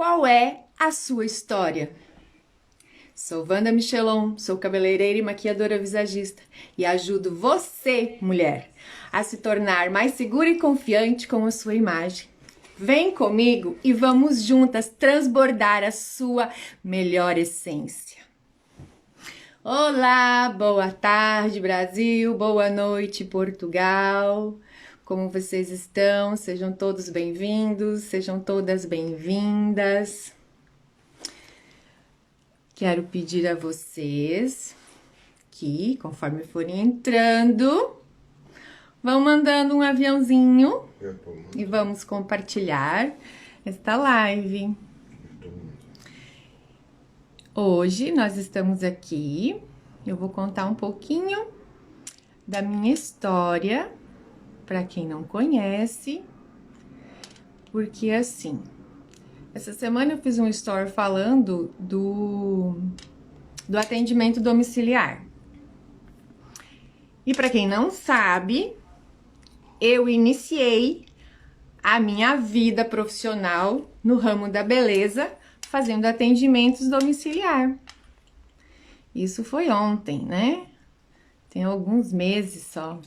Qual é a sua história? Sou Wanda Michelon, sou cabeleireira e maquiadora visagista e ajudo você, mulher, a se tornar mais segura e confiante com a sua imagem. Vem comigo e vamos juntas transbordar a sua melhor essência. Olá, boa tarde Brasil, boa noite Portugal. Como vocês estão? Sejam todos bem-vindos, sejam todas bem-vindas. Quero pedir a vocês que, conforme forem entrando, vão mandando um aviãozinho e vamos compartilhar esta live. Hoje nós estamos aqui, eu vou contar um pouquinho da minha história, para quem não conhece, porque assim, essa semana eu fiz um story falando do atendimento domiciliar. E para quem não sabe, eu iniciei a minha vida profissional no ramo da beleza, fazendo atendimentos domiciliar. Isso foi ontem, né? Tem alguns meses só.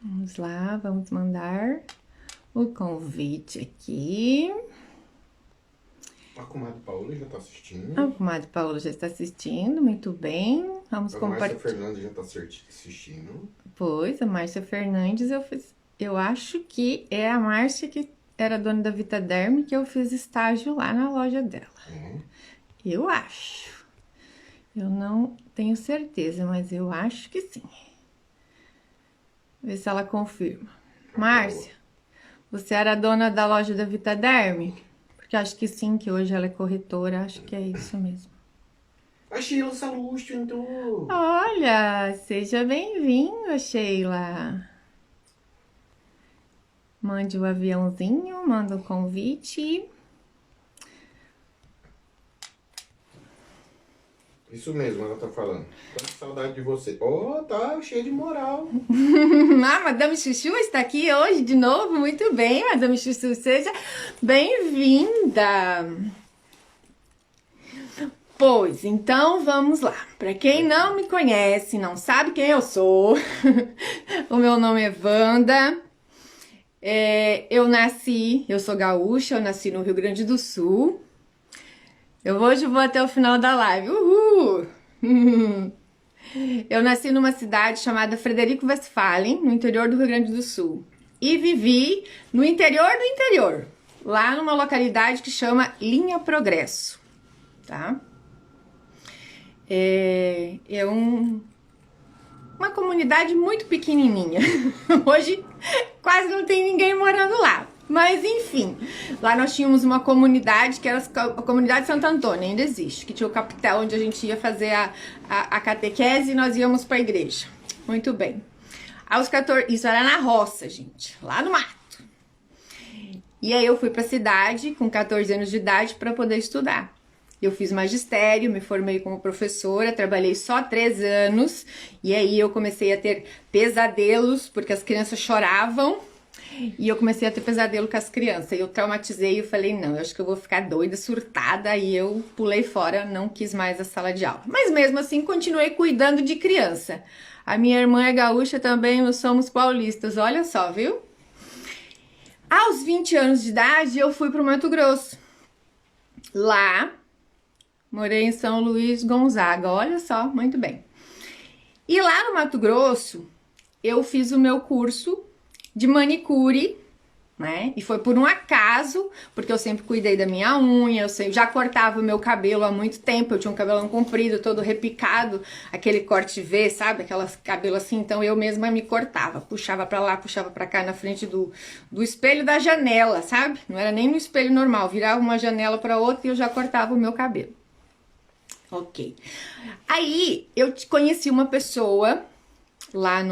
Vamos lá, vamos mandar o convite aqui. A comadre Paola já está assistindo. A comadre Paola já está assistindo, muito bem. Vamos compartilhar. A Márcia Fernandes já está assistindo. Pois, a Márcia Fernandes, eu acho que é a Márcia que era dona da Vitaderm, que eu fiz estágio lá na loja dela. Eu acho. Eu não tenho certeza, mas eu acho que sim. Ver se ela confirma. Márcia, você era dona da loja da Vitaderm? Porque acho que sim, que hoje ela é corretora, acho que é isso mesmo. A Sheila Salustio entrou. Olha, seja bem-vinda, Sheila. Mande o aviãozinho, manda o convite. Isso mesmo, ela tá falando. Tô com saudade de você. Tá cheio de moral. Ah, Madame Chuchu está aqui hoje de novo. Muito bem, Madame Chuchu, seja bem-vinda. Pois, então vamos lá. Para quem não me conhece, não sabe quem eu sou, o meu nome é Wanda. Eu sou gaúcha, eu nasci no Rio Grande do Sul. Hoje eu vou até o final da live. Uhul! Eu nasci numa cidade chamada Frederico Westphalen, no interior do Rio Grande do Sul. E vivi no interior do interior, lá numa localidade que chama Linha Progresso, tá? Uma comunidade muito pequenininha. Hoje quase não tem ninguém morando lá. Mas enfim, lá nós tínhamos uma comunidade que era a comunidade Santo Antônio, ainda existe, que tinha o capitel onde a gente ia fazer a catequese e nós íamos para a igreja. Muito bem. Aos 14, isso era na roça, gente, lá no mato. E aí eu fui para a cidade com 14 anos de idade para poder estudar. Eu fiz magistério, me formei como professora, trabalhei só 3 anos e aí eu comecei a ter pesadelos porque as crianças choravam. E eu comecei a ter pesadelo com as crianças. E eu traumatizei e eu falei, não, eu acho que eu vou ficar doida, surtada. E eu pulei fora, não quis mais a sala de aula. Mas mesmo assim, continuei cuidando de criança. A minha irmã é gaúcha também, nós somos paulistas. Olha só, viu? Aos 20 anos de idade, eu fui para o Mato Grosso. Lá, morei em São Luís Gonzaga. Olha só, muito bem. E lá no Mato Grosso, eu fiz o meu curso de manicure, né? E foi por um acaso, porque eu sempre cuidei da minha unha, já cortava o meu cabelo há muito tempo, eu tinha um cabelão comprido, todo repicado, aquele corte V, sabe? Aquelas cabelo assim, então eu mesma me cortava, puxava pra lá, puxava pra cá na frente do espelho da janela, sabe? Não era nem no espelho normal, virava uma janela pra outra e eu já cortava o meu cabelo. Ok. Aí eu conheci uma pessoa lá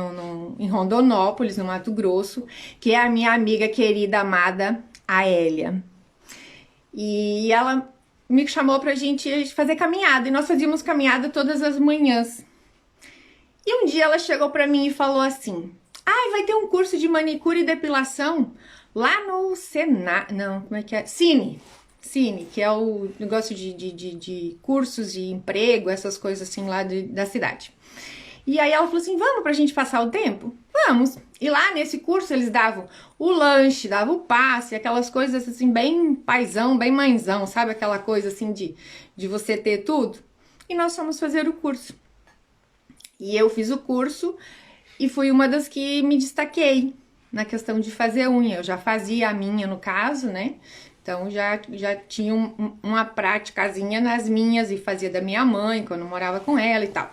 em Rondonópolis, no Mato Grosso, que é a minha amiga querida, amada, a Hélia. E ela me chamou pra gente fazer caminhada, e nós fazíamos caminhada todas as manhãs. E um dia ela chegou pra mim e falou assim, Ah, vai ter um curso de manicure e depilação lá no Senai. Não, como é que é? Cine, que é o negócio de cursos de emprego, essas coisas assim lá da cidade. E aí ela falou assim, vamos pra gente passar o tempo? Vamos. E lá nesse curso eles davam o lanche, davam o passe, aquelas coisas assim bem paizão, bem mãezão, sabe? Aquela coisa assim de você ter tudo. E nós fomos fazer o curso. E eu fiz o curso e fui uma das que me destaquei na questão de fazer unha. Eu já fazia a minha, no caso, né? Então, já tinha uma praticazinha nas minhas e fazia da minha mãe, quando eu morava com ela e tal.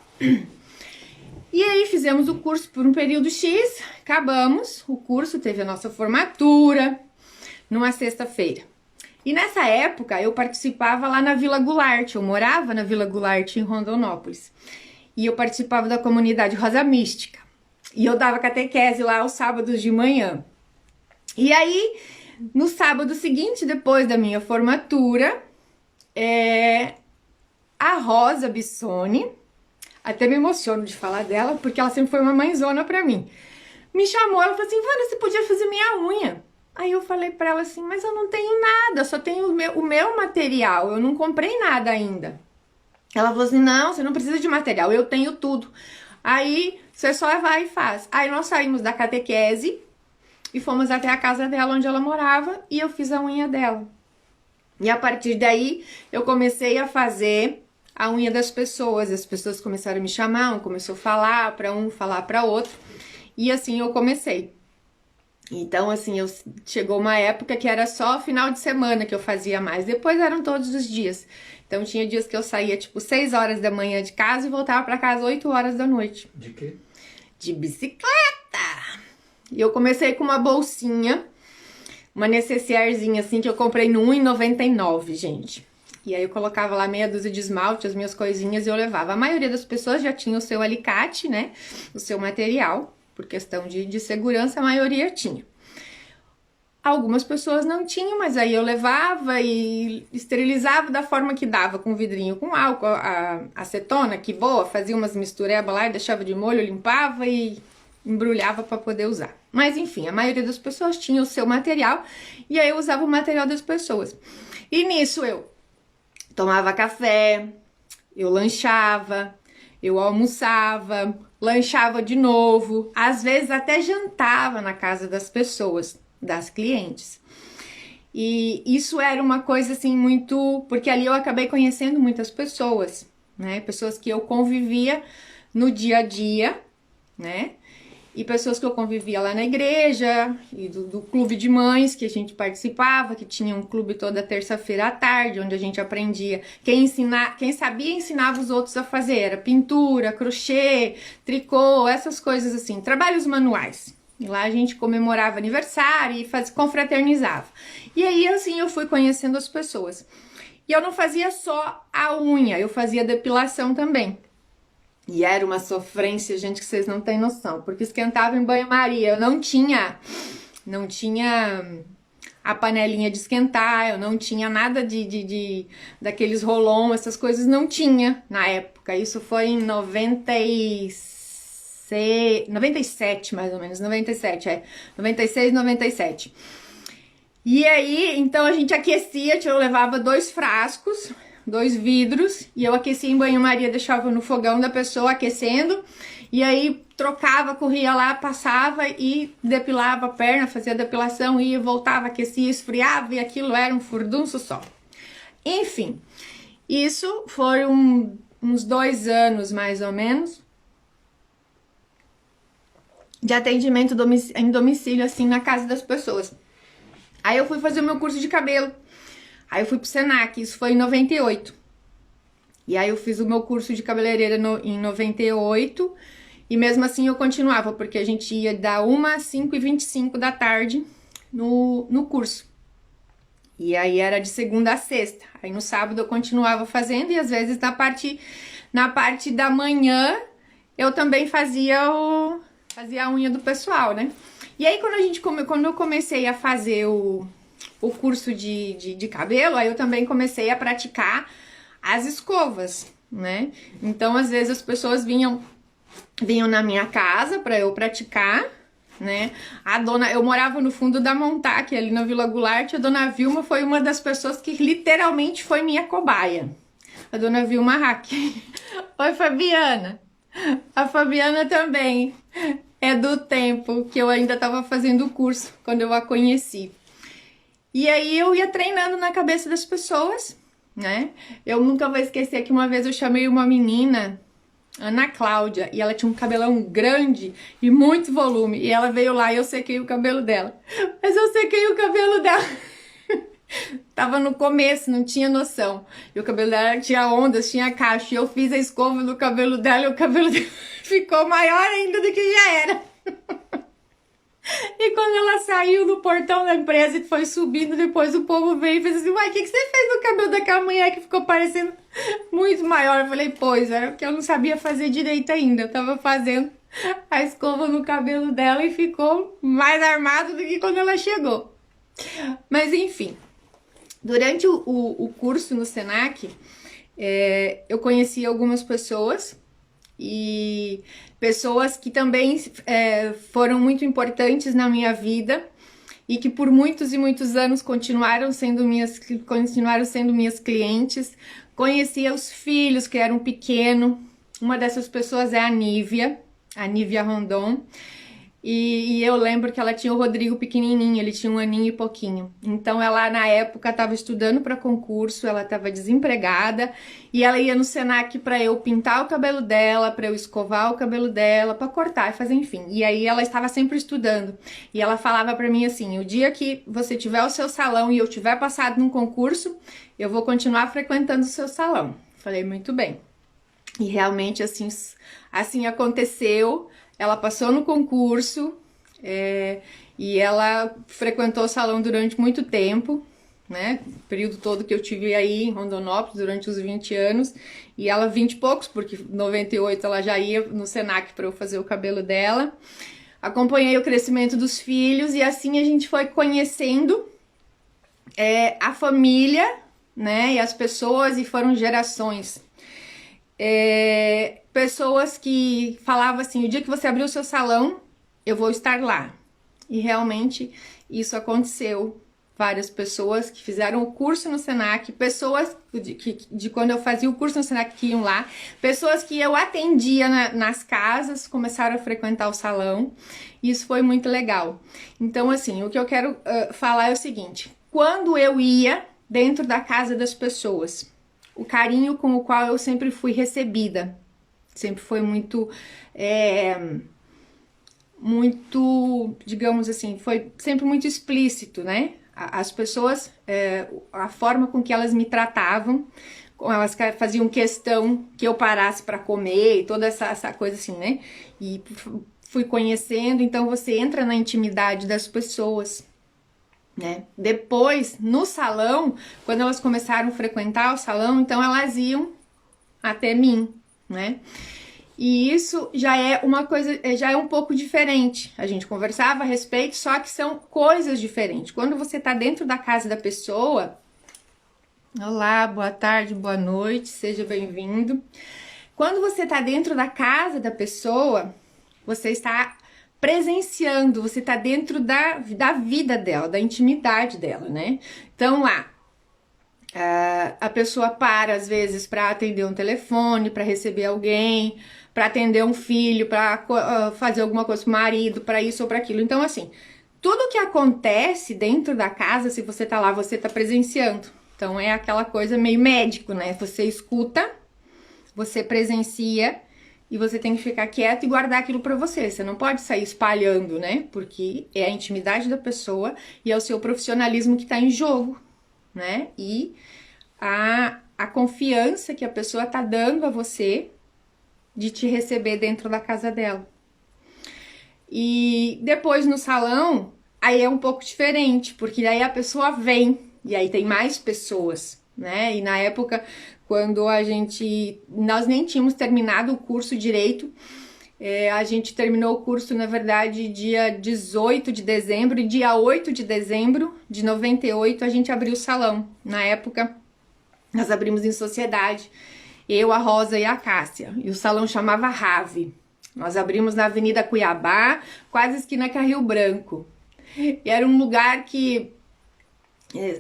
E aí, fizemos o curso por um período X, acabamos o curso, teve a nossa formatura, numa sexta-feira. E nessa época, eu participava lá na Vila Goulart, eu morava na Vila Goulart, em Rondonópolis. E eu participava da comunidade Rosa Mística. E eu dava catequese lá aos sábados de manhã. E aí, no sábado seguinte, depois da minha formatura, a Rosa Bissoni, até me emociono de falar dela, porque ela sempre foi uma mãezona pra mim, me chamou, ela falou assim, Vânia, você podia fazer minha unha. Aí eu falei pra ela assim, mas eu não tenho nada, só tenho o meu material, eu não comprei nada ainda. Ela falou assim, não, você não precisa de material, eu tenho tudo. Aí você só vai e faz. Aí nós saímos da catequese e fomos até a casa dela, onde ela morava, e eu fiz a unha dela. E a partir daí, eu comecei a fazer a unha das pessoas. As pessoas começaram a me chamar, um começou a falar para um, falar para outro. E assim eu comecei. Então, assim, chegou uma época que era só final de semana que eu fazia mais. Depois eram todos os dias. Então, tinha dias que eu saía, tipo, 6 horas da manhã de casa e voltava para casa 8 horas da noite. De quê? De bicicleta! E eu comecei com uma bolsinha, uma necessairezinha assim, que eu comprei no R$1,99, gente. E aí eu colocava lá meia dúzia de esmalte, as minhas coisinhas, e eu levava. A maioria das pessoas já tinha o seu alicate, né? O seu material, por questão de segurança, a maioria tinha. Algumas pessoas não tinham, mas aí eu levava e esterilizava da forma que dava, com vidrinho com álcool, a acetona, que boa, fazia umas misturebas lá e deixava de molho, limpava e embrulhava para poder usar. Mas enfim, a maioria das pessoas tinha o seu material e aí eu usava o material das pessoas. E nisso eu tomava café, eu lanchava, eu almoçava, lanchava de novo, às vezes até jantava na casa das pessoas, das clientes. E isso era uma coisa assim muito... Porque ali eu acabei conhecendo muitas pessoas, né? Pessoas que eu convivia no dia a dia, né? E pessoas que eu convivia lá na igreja, e do clube de mães que a gente participava, que tinha um clube toda terça-feira à tarde, onde a gente aprendia. Quem sabia ensinava os outros a fazer, era pintura, crochê, tricô, essas coisas assim, trabalhos manuais. E lá a gente comemorava aniversário e confraternizava. E aí assim eu fui conhecendo as pessoas. E eu não fazia só a unha, eu fazia depilação também. E era uma sofrência, gente, que vocês não têm noção. Porque esquentava em banho-maria. Eu não tinha a panelinha de esquentar. Eu não tinha nada daqueles rolon, essas coisas não tinha na época. Isso foi em 97, mais ou menos. 97, 96, 97. E aí, então a gente aquecia. Eu levava 2 frascos... 2 vidros, e eu aquecia em banho-maria, deixava no fogão da pessoa aquecendo, e aí trocava, corria lá, passava e depilava a perna, fazia depilação, ia, voltava, aquecia, esfriava, e aquilo era um furdunço só. Enfim, isso foi uns 2 anos, mais ou menos, de atendimento em domicílio, assim, na casa das pessoas. Aí eu fui fazer o meu curso de cabelo. Aí eu fui pro Senac, isso foi em 98. E aí eu fiz o meu curso de cabeleireira em 98. E mesmo assim eu continuava, porque a gente ia da 1 às 5h25 da tarde no curso. E aí era de segunda a sexta. Aí no sábado eu continuava fazendo e às vezes na parte da manhã eu também fazia a unha do pessoal, né? E aí quando eu comecei a fazer o curso de cabelo, aí eu também comecei a praticar as escovas, né? Então, às vezes as pessoas vinham na minha casa para eu praticar né? Eu morava no fundo da Montaque, ali na Vila Goulart. A dona Vilma foi uma das pessoas que literalmente foi minha cobaia. A dona Vilma Hack. Oi, Fabiana. A Fabiana também é do tempo que eu ainda estava fazendo o curso, quando eu a conheci. E aí eu ia treinando na cabeça das pessoas, né? Eu nunca vou esquecer que uma vez eu chamei uma menina, Ana Cláudia, e ela tinha um cabelão grande e muito volume, e ela veio lá e eu sequei o cabelo dela. Mas eu sequei o cabelo dela. Tava no começo, não tinha noção. E o cabelo dela tinha ondas, tinha cacho, e eu fiz a escova no cabelo dela e o cabelo dela ficou maior ainda do que já era. E quando ela saiu do portão da empresa e foi subindo, depois o povo veio e fez assim: uai, o que você fez no cabelo daquela mulher que ficou parecendo muito maior? Eu falei: pois, era porque eu não sabia fazer direito ainda. Eu tava fazendo a escova no cabelo dela e ficou mais armado do que quando ela chegou. Mas enfim, durante o curso no Senac, eu conheci algumas pessoas, e pessoas que também foram muito importantes na minha vida e que por muitos e muitos anos continuaram sendo minhas clientes. Conheci os filhos que eram pequenos. Uma dessas pessoas é a Nívia Rondon. E eu lembro que ela tinha o Rodrigo pequenininho, ele tinha 1 aninho e pouquinho. Então ela na época estava estudando para concurso, ela estava desempregada e ela ia no Senac para eu pintar o cabelo dela, para eu escovar o cabelo dela, para cortar e fazer, enfim. E aí ela estava sempre estudando. E ela falava para mim assim: o dia que você tiver o seu salão e eu tiver passado num concurso, eu vou continuar frequentando o seu salão. Falei: muito bem. E realmente assim aconteceu. Ela passou no concurso, e ela frequentou o salão durante muito tempo, né? O período todo que eu tive aí em Rondonópolis, durante os 20 anos. E ela 20 e poucos, porque em 98 ela já ia no Senac para eu fazer o cabelo dela. Acompanhei o crescimento dos filhos e assim a gente foi conhecendo a família, né? E as pessoas, e foram gerações. Pessoas que falavam assim: o dia que você abrir o seu salão, eu vou estar lá. E realmente isso aconteceu. Várias pessoas que fizeram o curso no Senac, pessoas de quando eu fazia o curso no Senac que iam lá, pessoas que eu atendia nas casas, começaram a frequentar o salão. Isso foi muito legal. Então, assim, o que eu quero falar é o seguinte: quando eu ia dentro da casa das pessoas, o carinho com o qual eu sempre fui recebida, sempre foi muito, digamos assim, foi sempre muito explícito, né? As pessoas, a forma com que elas me tratavam, elas faziam questão que eu parasse para comer, e toda essa coisa assim, né? E fui conhecendo, então você entra na intimidade das pessoas, né? Depois, no salão, quando elas começaram a frequentar o salão, então elas iam até mim, né? E isso já é uma coisa, já é um pouco diferente. A gente conversava a respeito, só que são coisas diferentes. Quando você tá dentro da casa da pessoa, olá, boa tarde, boa noite, seja bem-vindo. Quando você tá dentro da casa da pessoa, você está presenciando, você tá dentro da vida dela, da intimidade dela, né? Então a pessoa para às vezes para atender um telefone, para receber alguém, para atender um filho, para fazer alguma coisa com o marido, para isso ou para aquilo. Então, assim, tudo que acontece dentro da casa, se você tá lá, você tá presenciando. Então é aquela coisa meio médico, né? Você escuta, você presencia e você tem que ficar quieto e guardar aquilo pra você. Você não pode sair espalhando, né? Porque é a intimidade da pessoa e é o seu profissionalismo que tá em jogo, né? E a confiança que a pessoa tá dando a você de te receber dentro da casa dela. E depois no salão, aí é um pouco diferente, porque daí a pessoa vem e aí tem mais pessoas, né? E na época, quando nós nem tínhamos terminado o curso direito, a gente terminou o curso, na verdade, dia 18 de dezembro, e dia 8 de dezembro de 98 a gente abriu o salão. Na época, nós abrimos em sociedade, eu, a Rosa e a Cássia, e o salão chamava Rave. Nós abrimos na Avenida Cuiabá, quase esquina com a Rio Branco. E era um lugar que,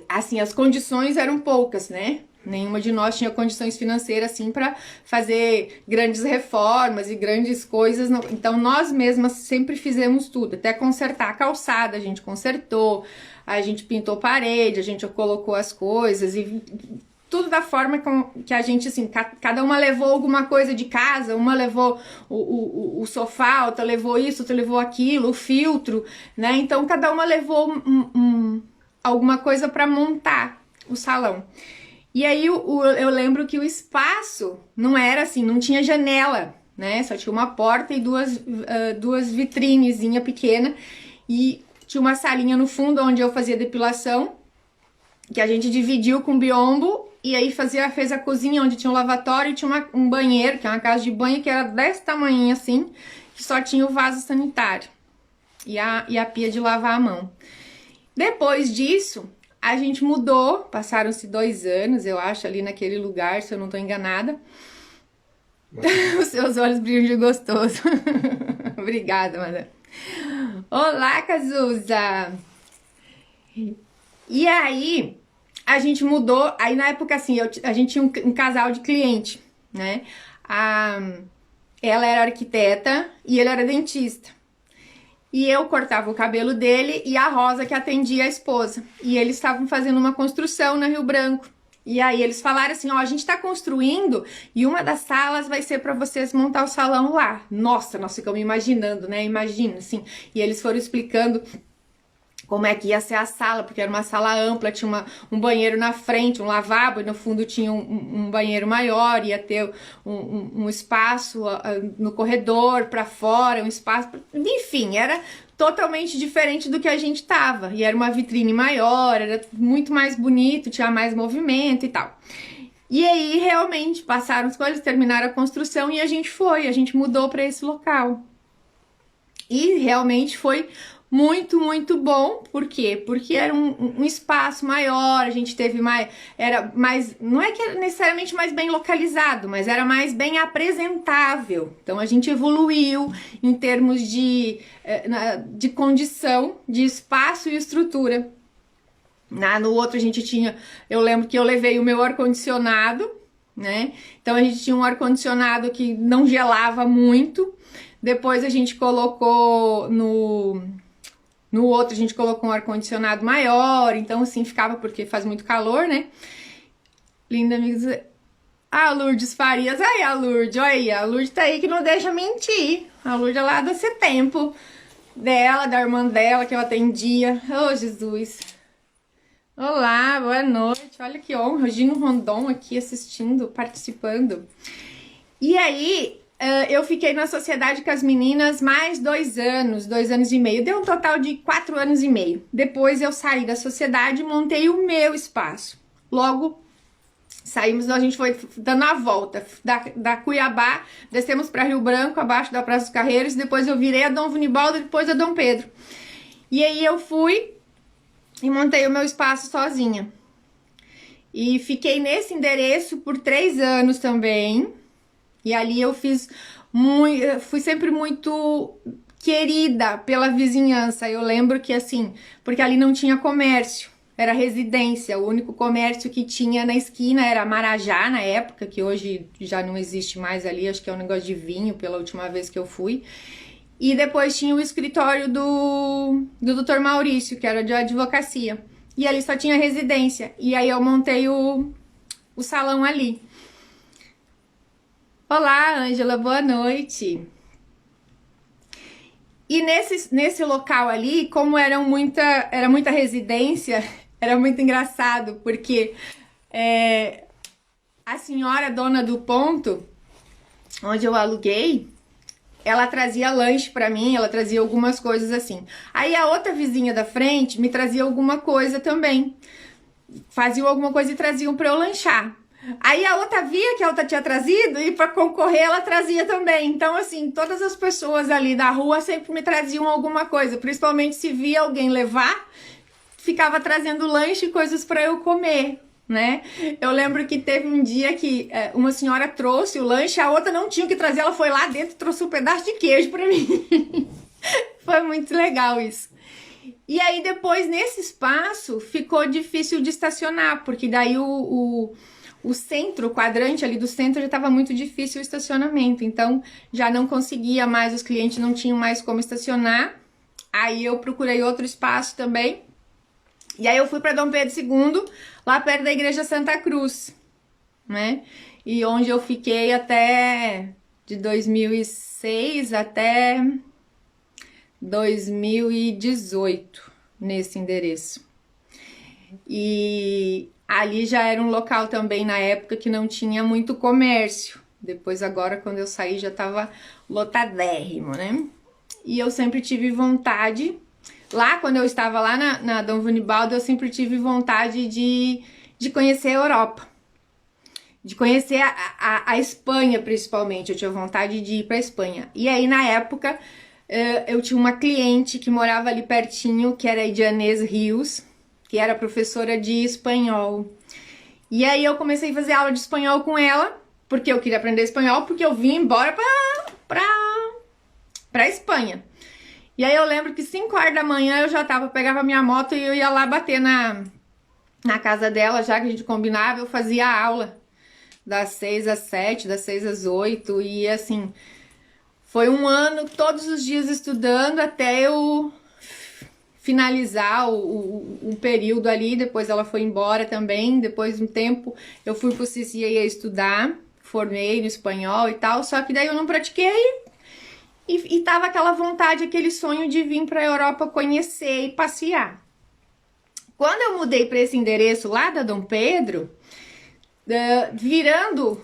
assim, as condições eram poucas, né? Nenhuma de nós tinha condições financeiras, assim, para fazer grandes reformas e grandes coisas. Então, nós mesmas sempre fizemos tudo, até consertar a calçada, a gente consertou, a gente pintou parede, a gente colocou as coisas e tudo da forma que a gente, assim, cada uma levou alguma coisa de casa, uma levou o sofá, outra levou isso, outra levou aquilo, o filtro, né? Então, cada uma levou alguma coisa para montar o salão. E aí, eu lembro que o espaço não era assim, não tinha janela, né? Só tinha uma porta e duas vitrinezinhas pequenas. E tinha uma salinha no fundo onde eu fazia depilação, que a gente dividiu com biombo. E aí fez a cozinha onde tinha um lavatório e tinha um banheiro, que é uma casa de banho, que era desse tamanho assim, que só tinha o vaso sanitário e a pia de lavar a mão. Depois disso, a gente mudou, passaram-se 2 anos, eu acho, ali naquele lugar, se eu não tô enganada. Os seus olhos brilham de gostoso. Obrigada, madame. Olá, Cazuza! E aí, a gente mudou, aí na época assim, a gente tinha um casal de cliente, né? Ela era arquiteta e ele era dentista. E eu cortava o cabelo dele e a Rosa que atendia a esposa. E eles estavam fazendo uma construção na Rio Branco. E aí eles falaram assim, ó, a gente tá construindo e uma das salas vai ser para vocês montar o salão lá. Nossa, nós ficamos imaginando, né? Imagina, assim. E eles foram explicando como é que ia ser a sala, porque era uma sala ampla, tinha um banheiro na frente, um lavabo, e no fundo tinha um banheiro maior, ia ter um espaço no corredor, para fora, um espaço... Enfim, era totalmente diferente do que a gente tava. E era uma vitrine maior, era muito mais bonito, tinha mais movimento e tal. E aí, realmente, passaram as coisas, terminaram a construção e a gente mudou para esse local. E realmente foi muito, muito bom. Por quê? Porque era um espaço maior, a gente teve era mais, não é que era necessariamente mais bem localizado, mas era mais bem apresentável. Então a gente evoluiu em termos de condição, de espaço e estrutura. No outro a gente tinha, eu lembro que eu levei o meu ar-condicionado, né? Então a gente tinha um ar-condicionado que não gelava muito. Depois a gente colocou no outro a gente colocou um ar-condicionado maior, então assim ficava, porque faz muito calor, né? Linda amiga. Ah, Lourdes Farias. Aí a Lourdes, olha aí, a Lourdes tá aí que não deixa mentir. A Lourdes é lá desse tempo dela, da irmã dela que eu atendia. Oh, Jesus. Olá, boa noite. Olha que honra, Gino Rondon aqui assistindo, participando. E aí, eu fiquei na sociedade com as meninas mais 2 anos, 2 anos e meio. Deu um total de 4 anos e meio. Depois eu saí da sociedade e montei o meu espaço. Logo, saímos, a gente foi dando a volta da Cuiabá, descemos para Rio Branco, abaixo da Praça dos Carreiros. Depois eu virei a Dom Vinibaldo, depois a Dom Pedro. E aí eu fui e montei o meu espaço sozinha. E fiquei nesse endereço por 3 anos também. E ali eu fui sempre muito querida pela vizinhança. Eu lembro que assim, porque ali não tinha comércio, era residência. O único comércio que tinha na esquina era Marajá, na época, que hoje já não existe mais ali, acho que é um negócio de vinho, pela última vez que eu fui. E depois tinha o escritório do Dr. Maurício, que era de advocacia. E ali só tinha residência. E aí eu montei o salão ali. Olá, Ângela, boa noite. E nesse local ali, como era muita residência, era muito engraçado, porque a senhora dona do ponto, onde eu aluguei, ela trazia lanche pra mim, ela trazia algumas coisas assim. Aí a outra vizinha da frente me trazia alguma coisa também. Faziam alguma coisa e traziam pra eu lanchar. Aí a outra via que a outra tinha trazido e para concorrer ela trazia também. Então assim, todas as pessoas ali da rua sempre me traziam alguma coisa, principalmente se via alguém levar, ficava trazendo lanche e coisas para eu comer. né? Eu lembro que teve um dia que uma senhora trouxe o lanche, a outra não tinha o que trazer, ela foi lá dentro e trouxe um pedaço de queijo pra mim. Foi muito legal isso. E aí depois, nesse espaço, ficou difícil de estacionar, porque daí o centro, o quadrante ali do centro já estava muito difícil o estacionamento, então já não conseguia mais, os clientes não tinham mais como estacionar. Aí eu procurei outro espaço também, e aí eu fui para Dom Pedro II, lá perto da Igreja Santa Cruz, né? E onde eu fiquei até de 2006 até 2018 nesse endereço. E ali já era um local também na época que não tinha muito comércio. Depois agora quando eu saí já tava lotadérrimo, né? E eu sempre tive vontade, lá quando eu estava lá na Dom Vunibaldo, eu sempre tive vontade de conhecer a Europa. De conhecer a Espanha principalmente, eu tinha vontade de ir para a Espanha. E aí na época eu tinha uma cliente que morava ali pertinho, que era a Idianês Rios, que era professora de espanhol. E aí eu comecei a fazer aula de espanhol com ela, porque eu queria aprender espanhol, porque eu vim embora pra Espanha. E aí eu lembro que 5 horas da manhã eu já pegava minha moto e eu ia lá bater na casa dela, já que a gente combinava, eu fazia a aula das 6 às 7, das 6 às 8, e assim, foi um ano todos os dias estudando até eu finalizar o período ali. Depois ela foi embora também, depois de um tempo eu fui pro CCA estudar, formei no espanhol e tal, só que daí eu não pratiquei e tava aquela vontade, aquele sonho de vir pra Europa conhecer e passear. Quando eu mudei para esse endereço lá da Dom Pedro, virando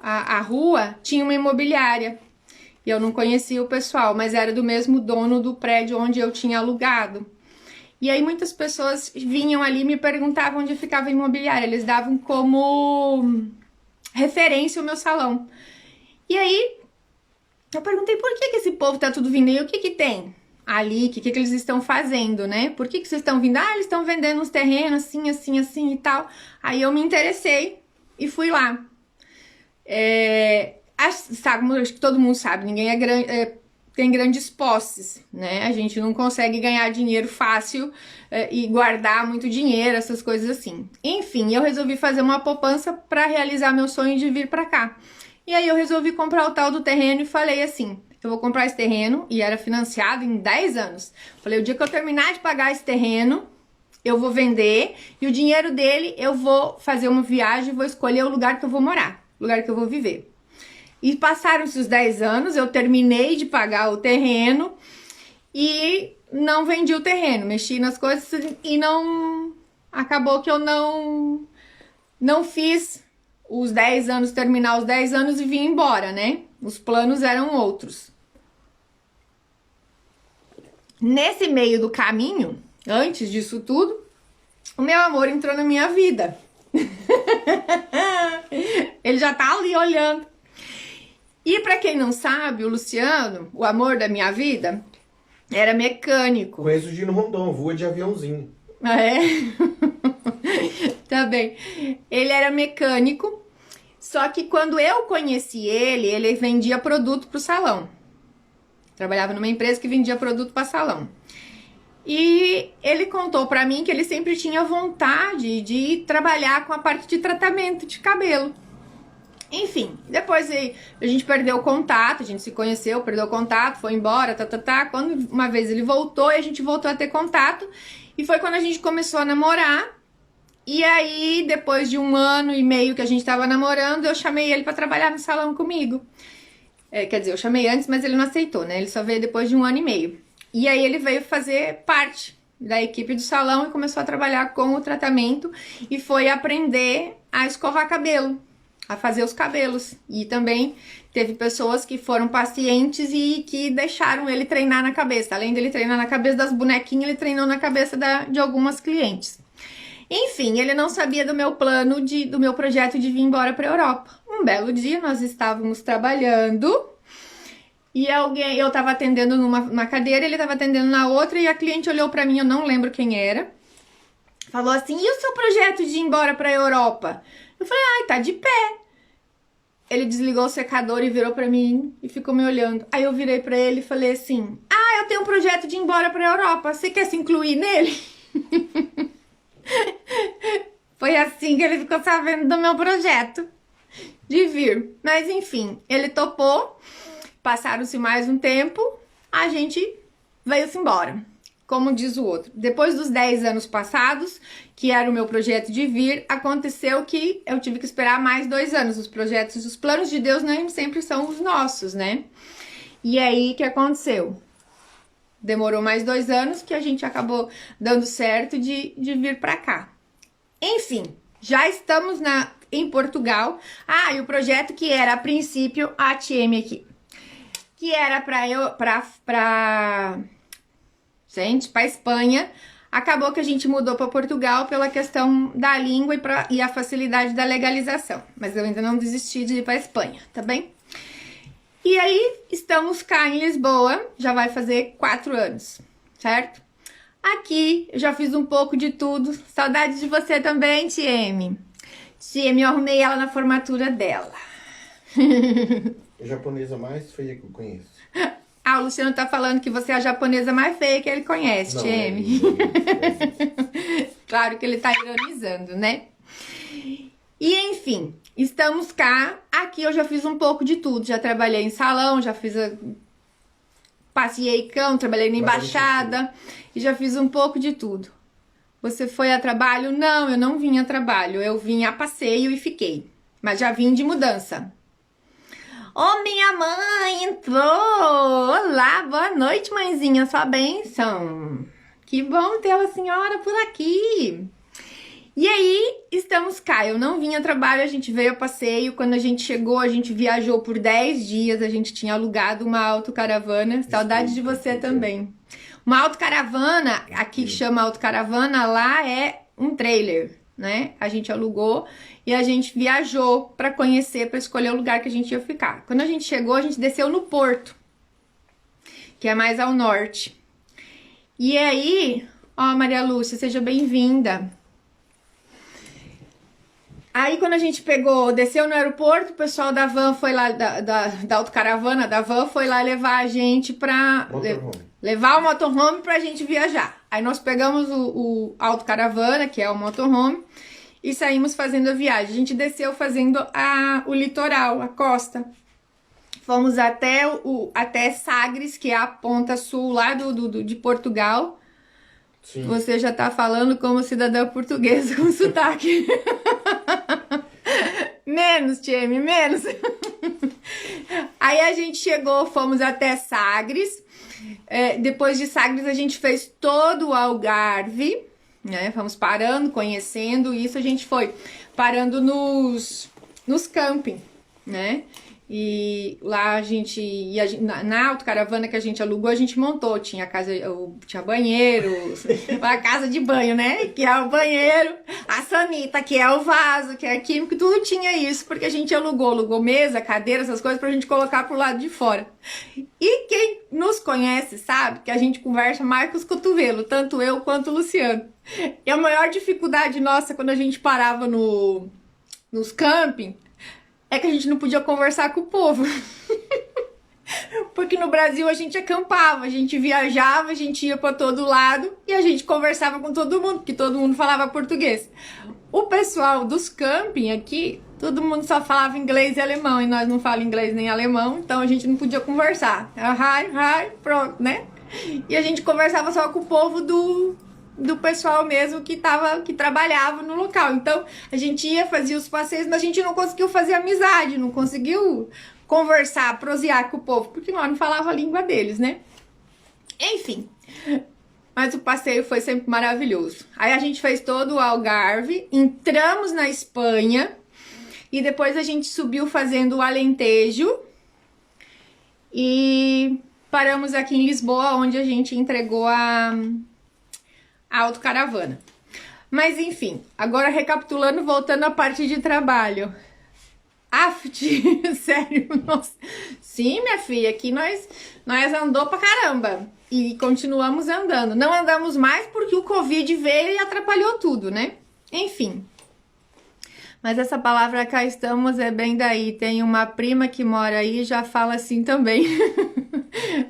a rua, tinha uma imobiliária. E eu não conhecia o pessoal, mas era do mesmo dono do prédio onde eu tinha alugado. E aí muitas pessoas vinham ali e me perguntavam onde ficava a imobiliária. Eles davam como referência o meu salão. E aí eu perguntei por que esse povo tá tudo vindo aí, o que que tem ali, o que que eles estão fazendo, né? Por que vocês estão vindo? Ah, eles estão vendendo uns terrenos assim, assim, assim e tal. Aí eu me interessei e fui lá. Sabe, acho que todo mundo sabe, ninguém tem grandes posses, né? A gente não consegue ganhar dinheiro fácil e guardar muito dinheiro, essas coisas assim. Enfim, eu resolvi fazer uma poupança para realizar meu sonho de vir para cá. E aí eu resolvi comprar o tal do terreno e falei assim, eu vou comprar esse terreno, e era financiado em 10 anos. Falei, o dia que eu terminar de pagar esse terreno, eu vou vender, e o dinheiro dele eu vou fazer uma viagem, vou escolher o lugar que eu vou morar, o lugar que eu vou viver. E passaram-se os 10 anos, eu terminei de pagar o terreno e não vendi o terreno, mexi nas coisas e não... Acabou que eu não fiz os 10 anos, terminar os 10 anos e vim embora, né? Os planos eram outros. Nesse meio do caminho, antes disso tudo, o meu amor entrou na minha vida. Ele já tá ali olhando. E pra quem não sabe, o Luciano, o amor da minha vida, era mecânico. Conheço o Gino Rondon, voa de aviãozinho. Ah, é? Tá bem. Ele era mecânico, só que quando eu conheci ele vendia produto pro salão. Trabalhava numa empresa que vendia produto para salão. E ele contou pra mim que ele sempre tinha vontade de trabalhar com a parte de tratamento de cabelo. Enfim, depois a gente perdeu o contato, a gente se conheceu, perdeu o contato, foi embora, Quando uma vez ele voltou e a gente voltou a ter contato, e foi quando a gente começou a namorar. E aí, depois de 1 ano e meio que a gente tava namorando, eu chamei ele pra trabalhar no salão comigo. Quer dizer, eu chamei antes, mas ele não aceitou, né? Ele só veio depois de 1 ano e meio. E aí ele veio fazer parte da equipe do salão e começou a trabalhar com o tratamento e foi aprender a escovar cabelo, a fazer os cabelos. E também teve pessoas que foram pacientes e que deixaram ele treinar na cabeça. Além dele treinar na cabeça das bonequinhas, ele treinou na cabeça de algumas clientes. Enfim, ele não sabia do meu plano, do meu projeto de vir embora para a Europa. Um belo dia, nós estávamos trabalhando e eu estava atendendo numa cadeira, ele estava atendendo na outra, e a cliente olhou para mim, eu não lembro quem era, falou assim, e o seu projeto de ir embora pra Europa? Eu falei, ai, tá de pé. Ele desligou o secador e virou pra mim e ficou me olhando. Aí eu virei pra ele e falei assim, eu tenho um projeto de ir embora pra Europa, você quer se incluir nele? Foi assim que ele ficou sabendo do meu projeto de vir. Mas enfim, ele topou, passaram-se mais um tempo, a gente veio-se embora. Como diz o outro, depois dos 10 anos passados, que era o meu projeto de vir, aconteceu que eu tive que esperar mais 2 anos. Os projetos, os planos de Deus nem sempre são os nossos, né? E aí, o que aconteceu? Demorou mais 2 anos que a gente acabou dando certo de vir pra cá. Enfim, já estamos em Portugal. E o projeto que era, a princípio, a ATM aqui. Que era pra Espanha, acabou que a gente mudou para Portugal pela questão da língua e a facilidade da legalização. Mas eu ainda não desisti de ir para Espanha, tá bem? E aí, estamos cá em Lisboa, já vai fazer 4 anos, certo? Aqui, eu já fiz um pouco de tudo. Saudade de você também, Tieme. Tieme, eu arrumei ela na formatura dela. A japonesa mais feia que eu conheço. O Luciano tá falando que você é a japonesa mais feia que ele conhece, Tieme. Claro que ele tá ironizando, né? E enfim, estamos cá. Aqui eu já fiz um pouco de tudo. Já trabalhei em salão, passeei cão, trabalhei na embaixada e já fiz um pouco de tudo. Você foi a trabalho? Não, eu não vim a trabalho. Eu vim a passeio e fiquei. Mas já vim de mudança. Minha mãe entrou! Olá, boa noite, mãezinha, sua bênção! Que bom ter a senhora por aqui! E aí, estamos cá. Eu não vim a trabalho, a gente veio a passeio. Quando a gente chegou, a gente viajou por 10 dias. A gente tinha alugado uma autocaravana. Saudade de você também. Uma autocaravana, aqui chama autocaravana, lá é um trailer, né? A gente alugou e a gente viajou para conhecer, para escolher o lugar que a gente ia ficar. Quando a gente chegou, a gente desceu no Porto, que é mais ao norte. E aí, Maria Lúcia, seja bem-vinda. Aí, quando a gente desceu no aeroporto, o pessoal da van foi lá, da autocaravana, da van, foi lá levar a gente pra... levar o motorhome pra gente viajar. Aí nós pegamos o autocaravana, que é o motorhome, e saímos fazendo a viagem. A gente desceu fazendo o litoral, a costa. Fomos até Sagres, que é a ponta sul lá de Portugal. Sim. Você já tá falando como cidadã portuguesa com sotaque. Menos, Tieme, menos. Aí a gente fomos até Sagres. Depois de Sagres a gente fez todo o Algarve, né? Fomos parando, conhecendo isso. A gente foi parando nos camping, né? E lá a gente ia na autocaravana que a gente alugou, a gente montou, tinha tinha banheiro, a casa de banho, né? Que é o banheiro, a sanita, que é o vaso, que é químico, tudo tinha isso, porque a gente alugou mesa, cadeira, essas coisas pra gente colocar pro lado de fora. E quem nos conhece sabe que a gente conversa mais com os cotovelos, tanto eu quanto o Luciano. E a maior dificuldade nossa quando a gente parava nos camping é que a gente não podia conversar com o povo. Porque no Brasil a gente acampava, a gente viajava, a gente ia para todo lado e a gente conversava com todo mundo, porque todo mundo falava português. O pessoal dos camping aqui, todo mundo só falava inglês e alemão, e nós não falamos inglês nem alemão, então a gente não podia conversar. Hi, pronto, né? E a gente conversava só com o povo do pessoal mesmo que trabalhava no local. Então, a gente fazia os passeios, mas a gente não conseguiu fazer amizade, não conseguiu conversar, prosear com o povo, porque nós não falava a língua deles, né? Enfim, mas o passeio foi sempre maravilhoso. Aí a gente fez todo o Algarve, entramos na Espanha e depois a gente subiu fazendo o Alentejo e paramos aqui em Lisboa, onde a gente entregou a autocaravana. Mas enfim, agora recapitulando, voltando à parte de trabalho. Sério, nossa. Sim, minha filha, aqui nós andou pra caramba. E continuamos andando. Não andamos mais porque o Covid veio e atrapalhou tudo, né? Enfim. Mas essa palavra cá estamos é bem daí. Tem uma prima que mora aí e já fala assim também.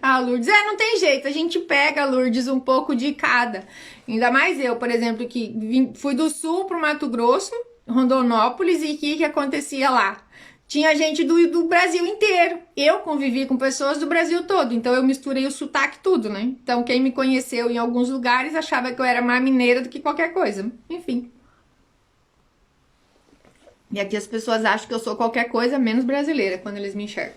A Lourdes, não tem jeito, a gente pega, Lourdes, um pouco de cada. Ainda mais eu, por exemplo, que fui do sul pro Mato Grosso, Rondonópolis, e o que acontecia lá? Tinha gente do Brasil inteiro. Eu convivi com pessoas do Brasil todo, então eu misturei o sotaque tudo, né? Então quem me conheceu em alguns lugares achava que eu era mais mineira do que qualquer coisa. Enfim. E aqui as pessoas acham que eu sou qualquer coisa menos brasileira quando eles me enxergam.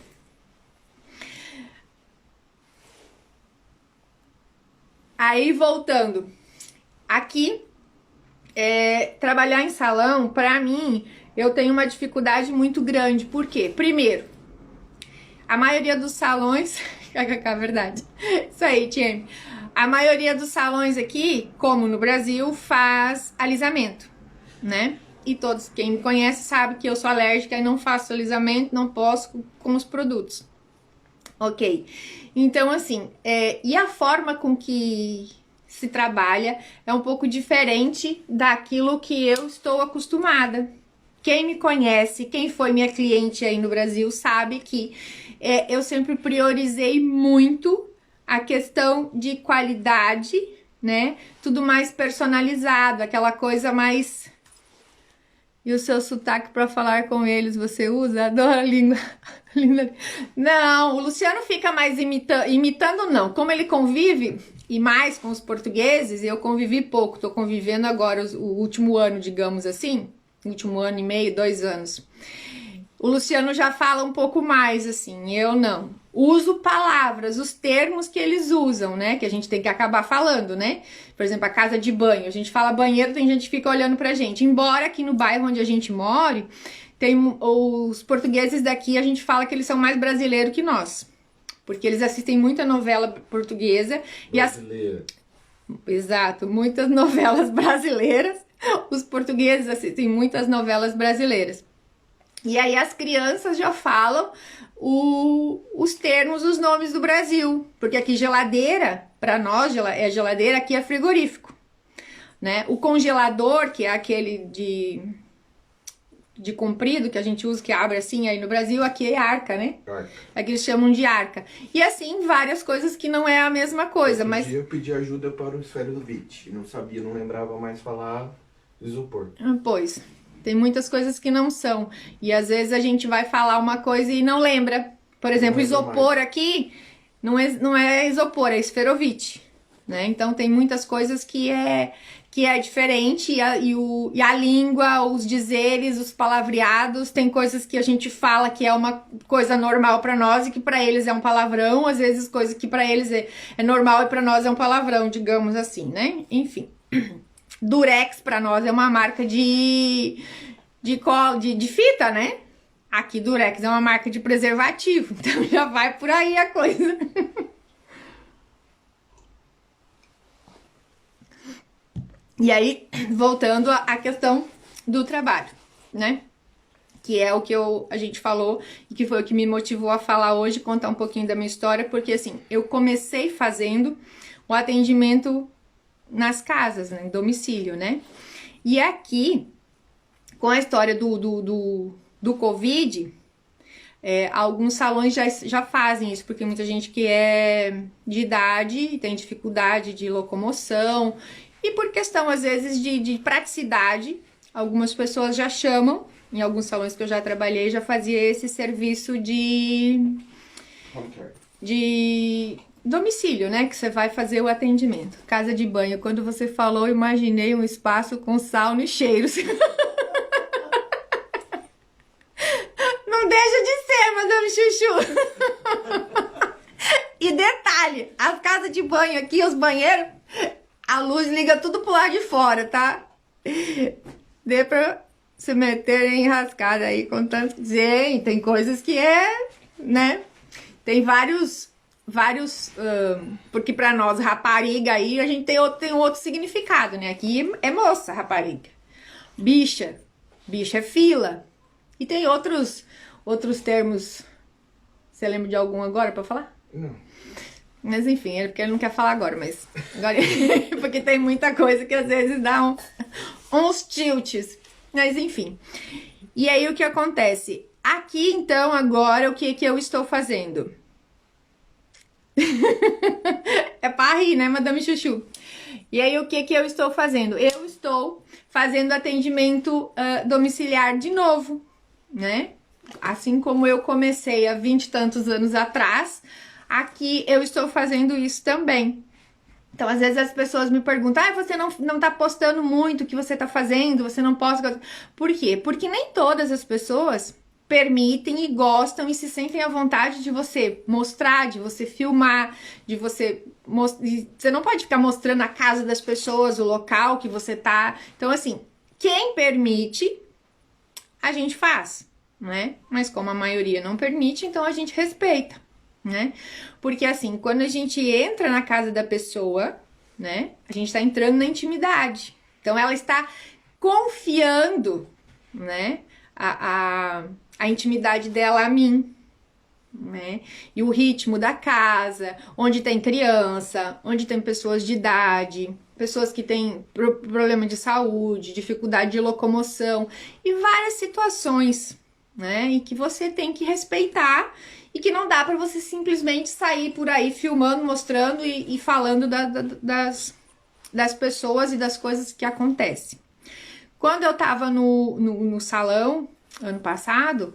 Aí, voltando. Aqui, trabalhar em salão, pra mim, eu tenho uma dificuldade muito grande. Por quê? Primeiro, a maioria dos salões... é verdade. Isso aí, Tiene. A maioria dos salões aqui, como no Brasil, faz alisamento, né? E todos, quem me conhece sabe que eu sou alérgica e não faço alisamento, não posso com os produtos. Ok. Então, assim, e a forma com que se trabalha é um pouco diferente daquilo que eu estou acostumada. Quem me conhece, quem foi minha cliente aí no Brasil, sabe que eu sempre priorizei muito a questão de qualidade, né? Tudo mais personalizado, aquela coisa mais... E o seu sotaque para falar com eles, você usa? Adoro a língua. Não, o Luciano fica mais imitando não. Como ele convive e mais com os portugueses, eu convivi pouco. Tô convivendo agora o último ano, digamos assim. Último ano e meio, 2 anos. O Luciano já fala um pouco mais, assim, eu não. Uso palavras, os termos que eles usam, né? Que a gente tem que acabar falando, né? Por exemplo, a casa de banho. A gente fala banheiro, tem gente que fica olhando pra gente. Embora aqui no bairro onde a gente mora, tem os portugueses daqui, a gente fala que eles são mais brasileiros que nós. Porque eles assistem muita novela portuguesa. Brasileira. Exato, muitas novelas brasileiras. Os portugueses assistem muitas novelas brasileiras. E aí as crianças já falam os termos, os nomes do Brasil. Porque aqui geladeira, para nós, geladeira, aqui é frigorífico, né? O congelador, que é aquele de comprido, que a gente usa, que abre assim aí no Brasil, aqui é arca, né? Arca. Aqui eles chamam de arca. E assim, várias coisas que não é a mesma coisa, mas... Eu pedi ajuda para o esferovite, não sabia, não lembrava mais falar isopor. Pois... Tem muitas coisas que não são. E às vezes a gente vai falar uma coisa e não lembra. Por exemplo, isopor aqui não é isopor, é esferovite, né? Então tem muitas coisas que é diferente. E a língua, os dizeres, os palavreados, tem coisas que a gente fala que é uma coisa normal para nós e que para eles é um palavrão. Às vezes coisas que para eles é normal e para nós é um palavrão, digamos assim, né? Enfim... Durex para nós é uma marca de fita, né? Aqui Durex é uma marca de preservativo, então já vai por aí a coisa. E aí, voltando à questão do trabalho, né? Que é o que a gente falou e que foi o que me motivou a falar hoje, contar um pouquinho da minha história, porque assim, eu comecei fazendo o atendimento nas casas, né, em domicílio, né? E aqui, com a história do Covid, alguns salões já fazem isso, porque muita gente que é de idade tem dificuldade de locomoção, e por questão, às vezes, de praticidade, algumas pessoas já chamam, em alguns salões que eu já trabalhei, já fazia esse serviço de domicílio, né? Que você vai fazer o atendimento. Casa de banho. Quando você falou, eu imaginei um espaço com sauna e cheiros. Não deixa de ser, Madame Chuchu. E detalhe, as casas de banho aqui, os banheiros, a luz liga tudo pro lado de fora, tá? Dê pra se meter em rascada aí com tanto... Gente, tem coisas que né? Tem vários... porque pra nós rapariga aí a gente tem outro significado, né? Aqui é moça, rapariga. Bicha é fila, E tem outros termos. Você lembra de algum agora pra falar? Não. Mas enfim, é porque ele não quer falar agora, mas agora porque tem muita coisa que às vezes dá uns tilts. Mas enfim. E aí o que acontece? Aqui então agora o que eu estou fazendo? É pra rir, né, Madame Chuchu? E aí o que eu estou fazendo? Eu estou fazendo atendimento domiciliar de novo, né? Assim como eu comecei há 20 e tantos anos atrás, aqui eu estou fazendo isso também. Então, às vezes as pessoas me perguntam, você não tá postando muito o que você tá fazendo, você não posta... Por quê? Porque nem todas as pessoas permitem e gostam e se sentem à vontade de você mostrar, de você filmar, de você... Você não pode ficar mostrando a casa das pessoas, o local que você tá. Então, assim, quem permite, a gente faz, né? Mas como a maioria não permite, então a gente respeita, né? Porque assim, quando a gente entra na casa da pessoa, né? A gente tá entrando na intimidade. Então ela está confiando, né? A intimidade dela a mim, né? E o ritmo da casa, onde tem criança, onde tem pessoas de idade, pessoas que têm problema de saúde, dificuldade de locomoção e várias situações, né? E que você tem que respeitar e que não dá para você simplesmente sair por aí filmando, mostrando e falando das pessoas e das coisas que acontecem. Quando eu tava no salão ano passado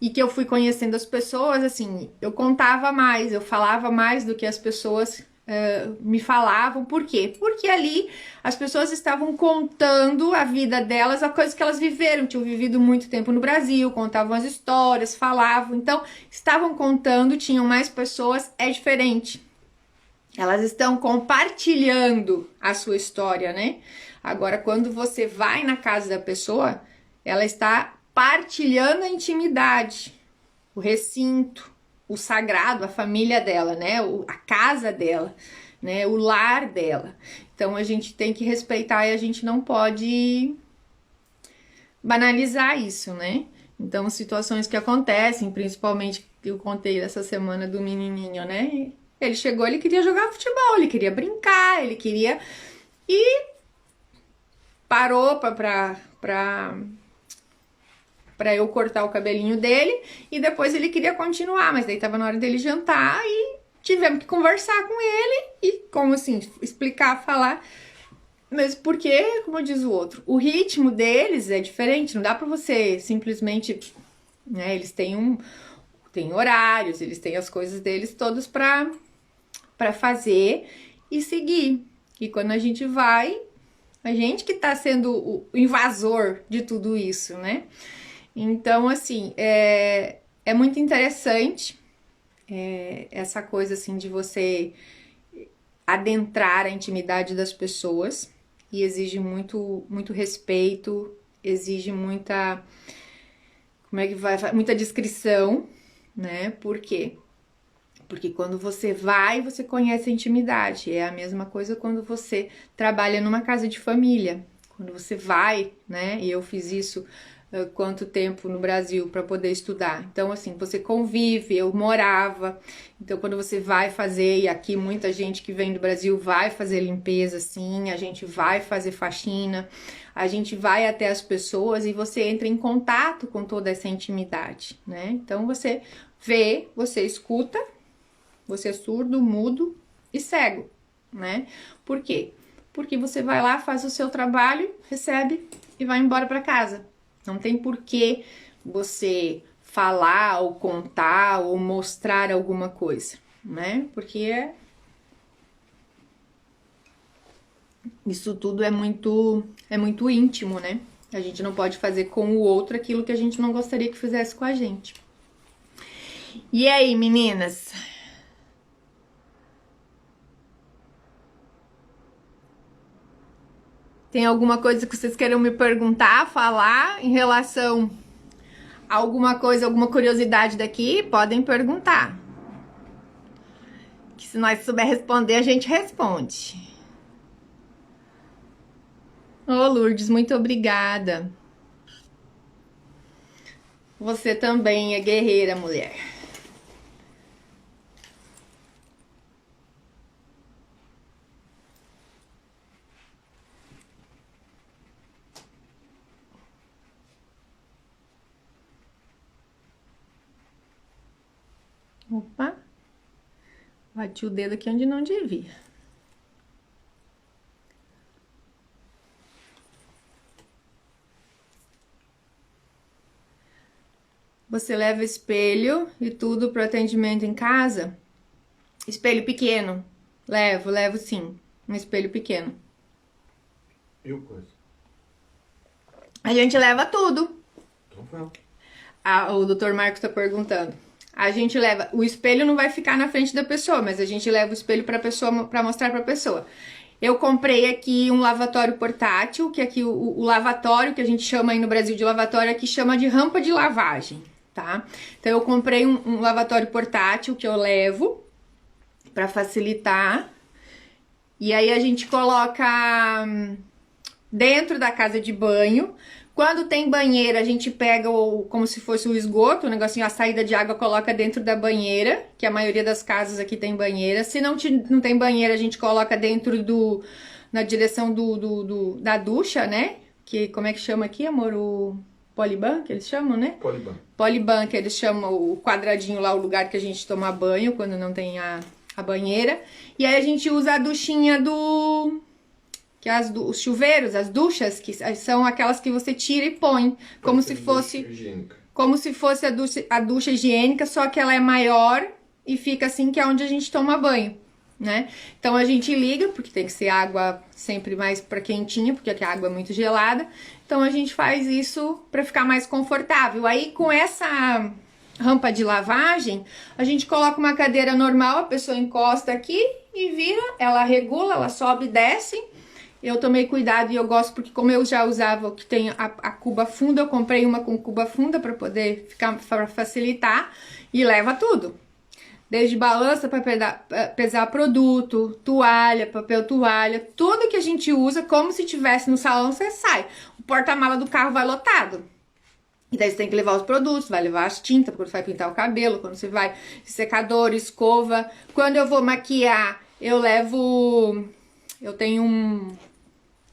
e que eu fui conhecendo as pessoas, assim, eu contava mais, eu falava mais do que as pessoas me falavam. Por quê? Porque ali as pessoas estavam contando a vida delas, a coisa que elas viveram, tinham vivido muito tempo no Brasil, contavam as histórias, falavam, então estavam contando, tinham mais pessoas, é diferente. Elas estão compartilhando a sua história, né? Agora, quando você vai na casa da pessoa, ela está partilhando a intimidade, o recinto, o sagrado, a família dela, né? A casa dela, né? O lar dela. Então a gente tem que respeitar e a gente não pode banalizar isso, né? Então, situações que acontecem, principalmente eu contei essa semana do menininho, né? Ele chegou, ele queria jogar futebol, ele queria brincar, ele queria... E parou pra eu cortar o cabelinho dele, e depois ele queria continuar, mas daí tava na hora dele jantar e tivemos que conversar com ele e, como assim, explicar, falar, mas porque, como diz o outro, o ritmo deles é diferente, não dá pra você simplesmente, né, eles têm horários, eles têm as coisas deles todos pra fazer e seguir, e quando a gente vai, a gente que tá sendo o invasor de tudo isso, né? Então, assim, é muito interessante essa coisa, assim, de você adentrar a intimidade das pessoas e exige muito, muito respeito, exige muita, muita discrição, né? Por quê? Porque quando você vai, você conhece a intimidade. É a mesma coisa quando você trabalha numa casa de família. Quando você vai, né? E eu fiz isso quanto tempo no Brasil para poder estudar. Então, assim, você convive, eu morava. Então, quando você vai fazer, e aqui muita gente que vem do Brasil vai fazer limpeza, sim, a gente vai fazer faxina, a gente vai até as pessoas e você entra em contato com toda essa intimidade, né? Então, você vê, você escuta, você é surdo, mudo e cego, né? Por quê? Porque você vai lá, faz o seu trabalho, recebe e vai embora para casa. Não tem por que você falar ou contar ou mostrar alguma coisa, né? Porque isso tudo é muito íntimo, né? A gente não pode fazer com o outro aquilo que a gente não gostaria que fizesse com a gente. E aí, meninas? Tem alguma coisa que vocês queiram me perguntar, falar em relação a alguma coisa, alguma curiosidade daqui? Podem perguntar. Que se nós souber responder, a gente responde. Ô, Lourdes, muito obrigada. Você também é guerreira, mulher. Opa. Bati o dedo aqui onde não devia. Você leva espelho e tudo para atendimento em casa? Espelho pequeno. Levo sim. Um espelho pequeno. E o coisa? A gente leva tudo. Então vai. O Dr. Marcos tá perguntando. A gente leva, o espelho não vai ficar na frente da pessoa, mas a gente leva o espelho para mostrar para a pessoa. Eu comprei aqui um lavatório portátil, que aqui o lavatório, que a gente chama aí no Brasil de lavatório, aqui chama de rampa de lavagem, tá? Então eu comprei um lavatório portátil que eu levo para facilitar. E aí a gente coloca dentro da casa de banho. Quando tem banheira, a gente pega como se fosse o esgoto, o negocinho, a saída de água coloca dentro da banheira, que a maioria das casas aqui tem banheira. Se não tem banheira, a gente coloca dentro na direção da ducha, né? Que, como é que chama aqui, amor? O Poliban, que eles chamam, né? Poliban. Poliban, que eles chamam o quadradinho lá, o lugar que a gente toma banho, quando não tem a banheira. E aí a gente usa a duchinha os chuveiros, as duchas, que são aquelas que você tira e põe, como se fosse a ducha higiênica, só que ela é maior e fica assim, que é onde a gente toma banho, né? Então a gente liga, porque tem que ser água sempre mais para quentinha, porque aqui a água é muito gelada. Então a gente faz isso para ficar mais confortável. Aí com essa rampa de lavagem, a gente coloca uma cadeira normal, a pessoa encosta aqui e vira, ela regula, ela sobe e desce. Eu tomei cuidado e eu gosto porque, como eu já usava o que tem a cuba funda, eu comprei uma com cuba funda para poder para facilitar, e leva tudo. Desde balança para pesar produto, toalha, papel toalha, tudo que a gente usa, como se tivesse no salão, você sai. O porta-mala do carro vai lotado. E daí você tem que levar os produtos, vai levar as tintas quando você vai pintar o cabelo, quando você vai secador, escova. Quando eu vou maquiar, eu tenho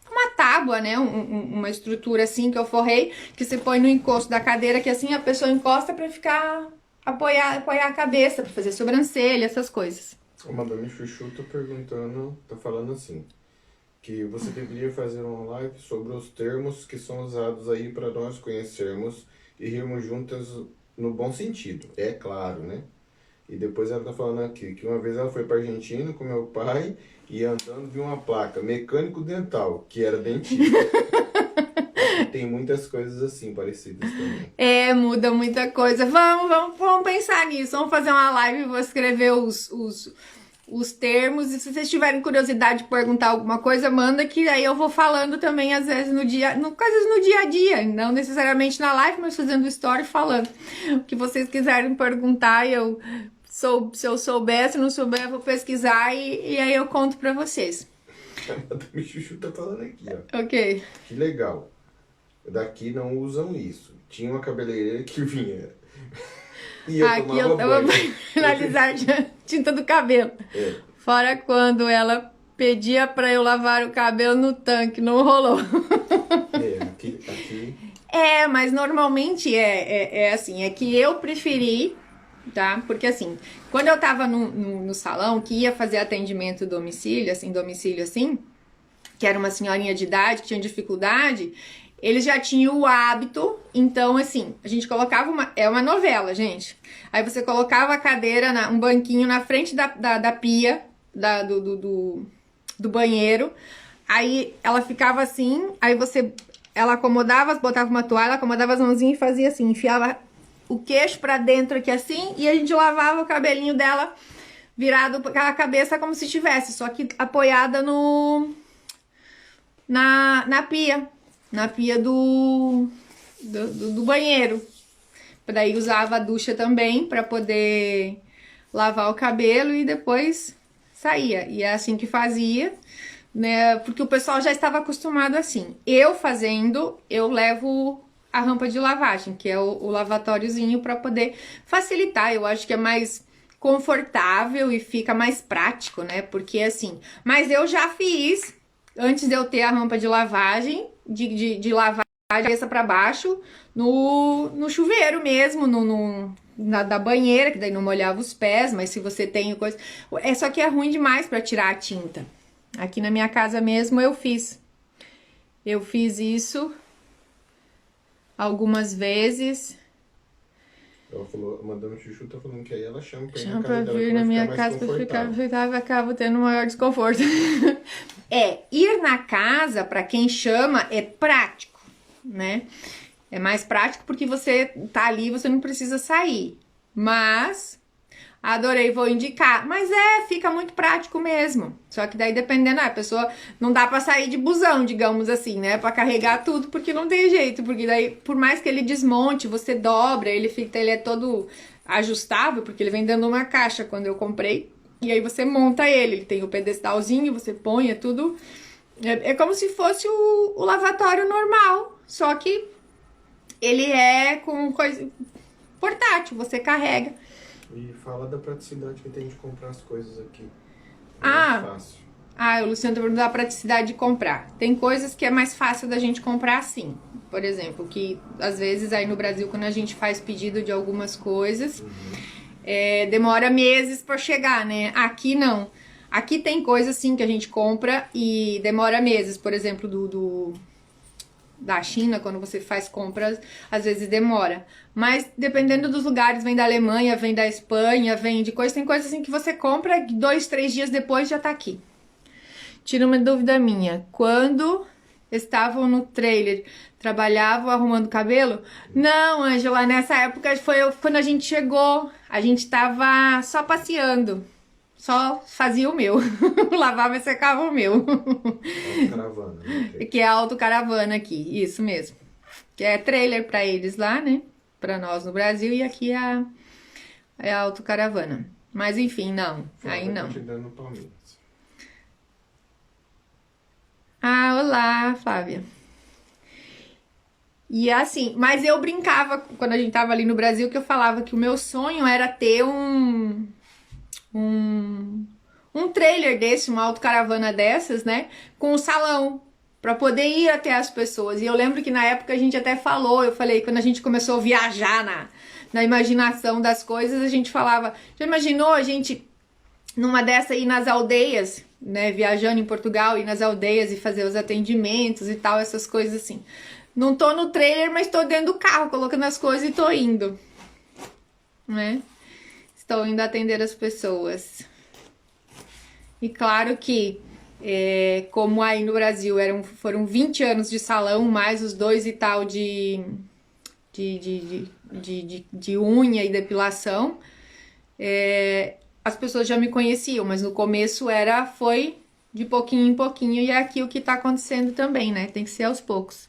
uma tábua, né, uma estrutura assim que eu forrei, que você põe no encosto da cadeira, que assim a pessoa encosta pra ficar, apoiar a cabeça, pra fazer sobrancelha, essas coisas. O Madame Chuchu tá falando assim, que você deveria fazer uma live sobre os termos que são usados aí para nós conhecermos e rirmos juntas no bom sentido, é claro, né? E depois ela tá falando aqui que uma vez ela foi pra Argentina com meu pai e andando viu uma placa, mecânico dental, que era dentista. E tem muitas coisas assim parecidas também. É, muda muita coisa. Vamos pensar nisso. Vamos fazer uma live e vou escrever os termos. E se vocês tiverem curiosidade de perguntar alguma coisa, manda, que aí eu vou falando também, às vezes, coisas no dia a dia. Não necessariamente na live, mas fazendo story falando. O que vocês quiserem perguntar, se eu souber, se não souber, eu vou pesquisar e aí eu conto pra vocês. A Madame Chuchu tá falando aqui, ó. Ok. Que legal. Daqui não usam isso. Tinha uma cabeleireira que vinha. E eu aqui eu tava finalizar a tinta do cabelo. É. Fora quando ela pedia pra eu lavar o cabelo no tanque, não rolou. Aqui. Mas normalmente é assim, é que eu preferi, tá? Porque assim, quando eu tava no salão, que ia fazer atendimento domicílio assim, que era uma senhorinha de idade que tinha dificuldade, eles já tinham o hábito, então assim, a gente colocava uma novela, gente. Aí você colocava a cadeira, um banquinho na frente da pia, do banheiro, aí ela ficava assim, aí ela acomodava, botava uma toalha, acomodava as mãozinhas e fazia assim, enfiava o queixo pra dentro aqui assim, e a gente lavava o cabelinho dela virado com a cabeça como se tivesse, só que apoiada na pia do banheiro. Daí usava a ducha também para poder lavar o cabelo e depois saía. E é assim que fazia, né? Porque o pessoal já estava acostumado assim. Eu levo a rampa de lavagem, que é o lavatóriozinho para poder facilitar. Eu acho que é mais confortável e fica mais prático, né? Porque assim, mas eu já fiz, antes de eu ter a rampa de lavagem, de lavar a cabeça para baixo, no chuveiro mesmo, da banheira, que daí não molhava os pés, mas se você tem coisa... Só que é ruim demais para tirar a tinta. Aqui na minha casa mesmo eu fiz. Eu fiz isso algumas vezes. Ela falou, a Madame Chuchu tá falando que aí ela chama pra ir Chama na casa pra dela vir que na vai minha ficar mais casa pra ficar confortável. confortável, acabo tendo maior desconforto. Ir na casa, pra quem chama, é prático, né? É mais prático porque você tá ali, você não precisa sair. Mas, adorei, vou indicar. Mas fica muito prático mesmo. Só que daí, dependendo, a pessoa não dá pra sair de busão, digamos assim, né? Pra carregar tudo, porque não tem jeito. Porque daí, por mais que ele desmonte, você dobra, ele é todo ajustável, porque ele vem dando uma caixa quando eu comprei. E aí você monta ele tem o pedestalzinho, você põe, é tudo... É como se fosse o lavatório normal, só que ele é com coisa portátil, você carrega. E fala da praticidade que tem de comprar as coisas aqui. Ah, É fácil. O Luciano tá perguntando da praticidade de comprar. Tem coisas que é mais fácil da gente comprar sim. Por exemplo, que às vezes aí no Brasil, quando a gente faz pedido de algumas coisas, demora meses para chegar, né? Aqui não. Aqui tem coisas sim que a gente compra e demora meses. Por exemplo, da China, quando você faz compras, às vezes demora. Mas dependendo dos lugares, vem da Alemanha, vem da Espanha, vem de coisas, tem coisas assim que você compra 2, 3 dias depois já tá aqui. Tira uma dúvida minha. Quando estavam no trailer, trabalhavam arrumando cabelo? Não, Ângela, nessa época foi quando a gente chegou. A gente tava só passeando. Só fazia o meu. Lavava e secava o meu. Autocaravana, né? Que é a autocaravana aqui, isso mesmo. Que é trailer pra eles lá, né? Pra nós no Brasil, e aqui é a autocaravana. Mas enfim, não. Aí não. Dando palminhas. Ah, olá, Flávia. E assim, mas eu brincava quando a gente tava ali no Brasil, que eu falava que o meu sonho era ter um trailer desse, uma autocaravana dessas, né? Com um salão, pra poder ir até as pessoas. E eu lembro que na época a gente até falou, eu falei, quando a gente começou a viajar na imaginação das coisas, a gente falava, já imaginou a gente numa dessa ir nas aldeias, né? Viajando em Portugal, ir nas aldeias e fazer os atendimentos e tal, essas coisas assim. Não tô no trailer, mas tô dentro do carro, colocando as coisas e tô indo, né? Estou indo atender as pessoas. E claro que, como aí no Brasil foram 20 anos de salão, mais os 2 e tal de unha e depilação, as pessoas já me conheciam, mas no começo foi de pouquinho em pouquinho, e é aqui o que tá acontecendo também, né? Tem que ser aos poucos.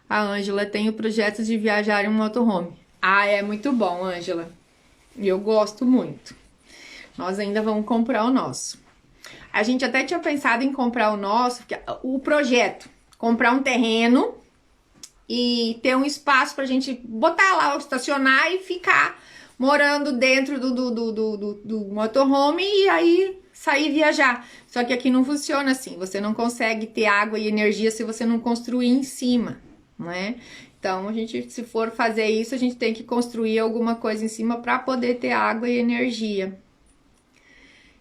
A Ângela tem o projeto de viajar em um motorhome. Ah, é muito bom, Ângela. Eu gosto muito. Nós ainda vamos comprar o nosso. A gente até tinha pensado em comprar o nosso, o projeto, comprar um terreno e ter um espaço pra gente botar lá, estacionar e ficar morando dentro do motorhome e aí sair viajar. Só que aqui não funciona assim, você não consegue ter água e energia se você não construir em cima, não é? Então, se for fazer isso, a gente tem que construir alguma coisa em cima para poder ter água e energia.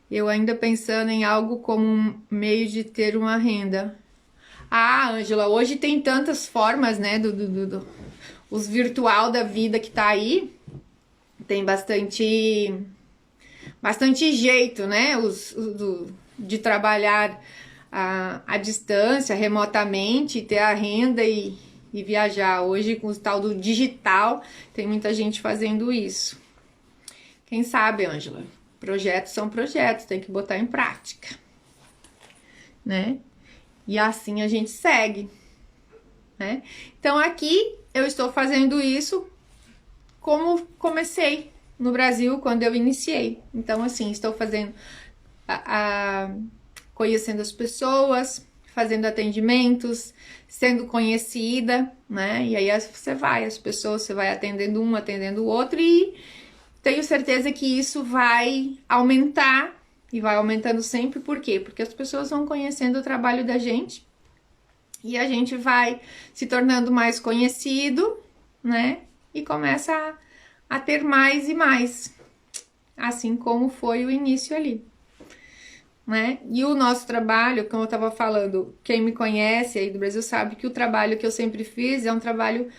Eu ainda pensando em algo como um meio de ter uma renda. Ah, Ângela, hoje tem tantas formas, né, os virtual da vida que tá aí. Tem bastante jeito, né, de trabalhar à distância, remotamente, ter a renda e viajar. Hoje, com o tal do digital, tem muita gente fazendo isso. Quem sabe, Ângela? Projetos são projetos, tem que botar em prática, né? E assim a gente segue, né? Então, aqui eu estou fazendo isso como comecei no Brasil, quando eu iniciei. Então, assim, estou fazendo, conhecendo as pessoas, fazendo atendimentos, sendo conhecida, né? E aí as pessoas, você vai atendendo um, atendendo o outro, e tenho certeza que isso vai aumentar, e vai aumentando sempre. Por quê? Porque as pessoas vão conhecendo o trabalho da gente, e a gente vai se tornando mais conhecido, né? E começa a ter mais e mais, assim como foi o início ali, né? E o nosso trabalho, como eu estava falando, quem me conhece aí do Brasil sabe que o trabalho que eu sempre fiz é um trabalho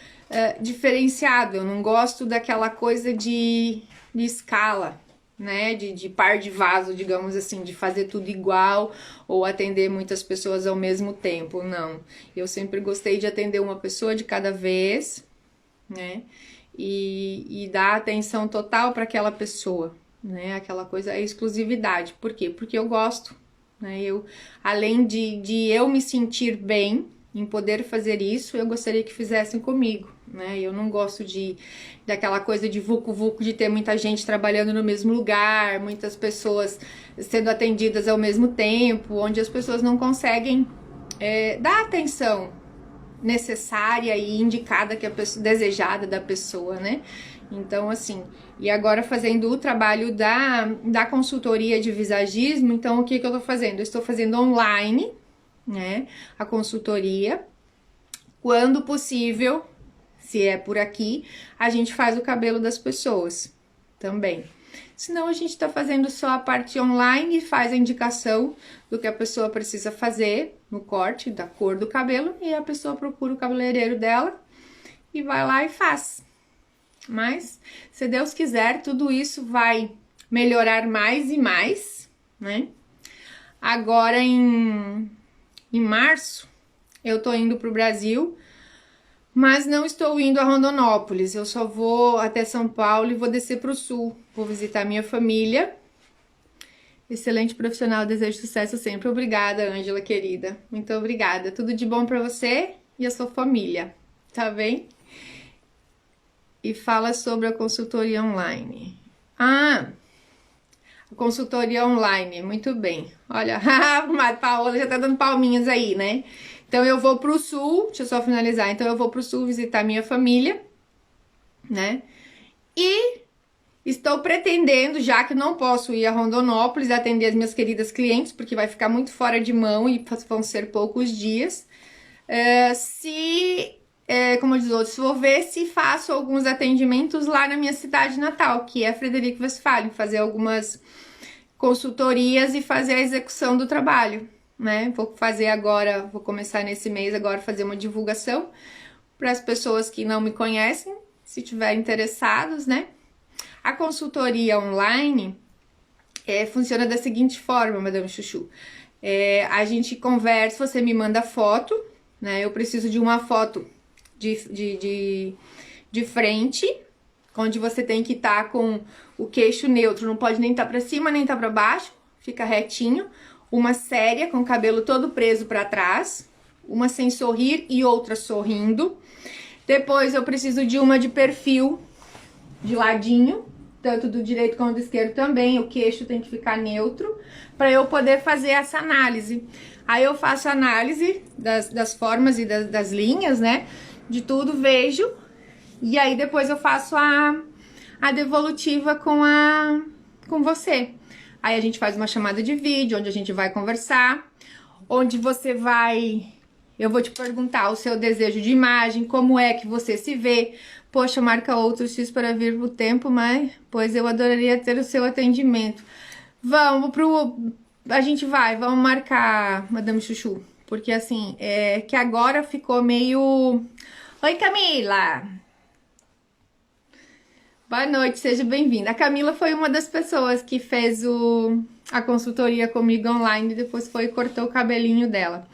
diferenciado. Eu não gosto daquela coisa de escala, né? De par de vaso, digamos assim, de fazer tudo igual ou atender muitas pessoas ao mesmo tempo. Não. Eu sempre gostei de atender uma pessoa de cada vez, né? E dar atenção total para aquela pessoa, né? Aquela coisa, a exclusividade. Por quê? Porque eu gosto, né? Além de eu me sentir bem em poder fazer isso, eu gostaria que fizessem comigo, né? Eu não gosto daquela coisa de vucu-vucu, de ter muita gente trabalhando no mesmo lugar, muitas pessoas sendo atendidas ao mesmo tempo, onde as pessoas não conseguem dar atenção necessária e indicada, que a pessoa, desejada da pessoa, né? Então, assim, e agora fazendo o trabalho da consultoria de visagismo, então o que eu tô fazendo? Eu estou fazendo online, né, a consultoria. Quando possível, se é por aqui, a gente faz o cabelo das pessoas também. Senão a gente tá fazendo só a parte online e faz a indicação do que a pessoa precisa fazer no corte, da cor do cabelo, e a pessoa procura o cabeleireiro dela e vai lá e faz. Mas, se Deus quiser, tudo isso vai melhorar mais e mais, né? Agora, em março, eu tô indo pro Brasil, mas não estou indo a Rondonópolis. Eu só vou até São Paulo e vou descer pro sul. Vou visitar minha família. Excelente profissional, desejo sucesso sempre. Obrigada, Ângela, querida. Muito obrigada. Tudo de bom pra você e a sua família, tá bem? E fala sobre a consultoria online. A consultoria online, muito bem. Olha, a Paola já tá dando palminhas aí, né? Então eu vou pro sul, deixa eu só finalizar. Então eu vou pro sul visitar minha família, né? E estou pretendendo, já que não posso ir a Rondonópolis, atender as minhas queridas clientes, porque vai ficar muito fora de mão e vão ser poucos dias. Como diz outros, vou ver se faço alguns atendimentos lá na minha cidade natal, que é Frederico Westphalen, fazer algumas consultorias e fazer a execução do trabalho, né? Vou fazer agora, vou começar nesse mês agora fazer uma divulgação para as pessoas que não me conhecem, se tiverem interessados, né? A consultoria online funciona da seguinte forma, Madame Chuchu. A gente conversa, você me manda foto, né? Eu preciso de uma foto de frente, onde você tem que estar com o queixo neutro, não pode nem estar para cima nem estar para baixo, fica retinho. Uma séria, com o cabelo todo preso para trás, uma sem sorrir e outra sorrindo. Depois eu preciso de uma de perfil, de ladinho, tanto do direito como do esquerdo também. O queixo tem que ficar neutro, para eu poder fazer essa análise. Aí eu faço a análise das formas e das linhas, né? De tudo, vejo. E aí depois eu faço a devolutiva com você. Aí a gente faz uma chamada de vídeo, onde a gente vai conversar, onde você vai... Eu vou te perguntar o seu desejo de imagem, como é que você se vê. Poxa, marca outro X para vir pro tempo, mas... Pois eu adoraria ter o seu atendimento. Vamos vamos marcar, Madame Chuchu. Porque assim, que agora ficou meio... Oi, Camila! Boa noite, seja bem-vinda. A Camila foi uma das pessoas que fez a consultoria comigo online e depois foi e cortou o cabelinho dela.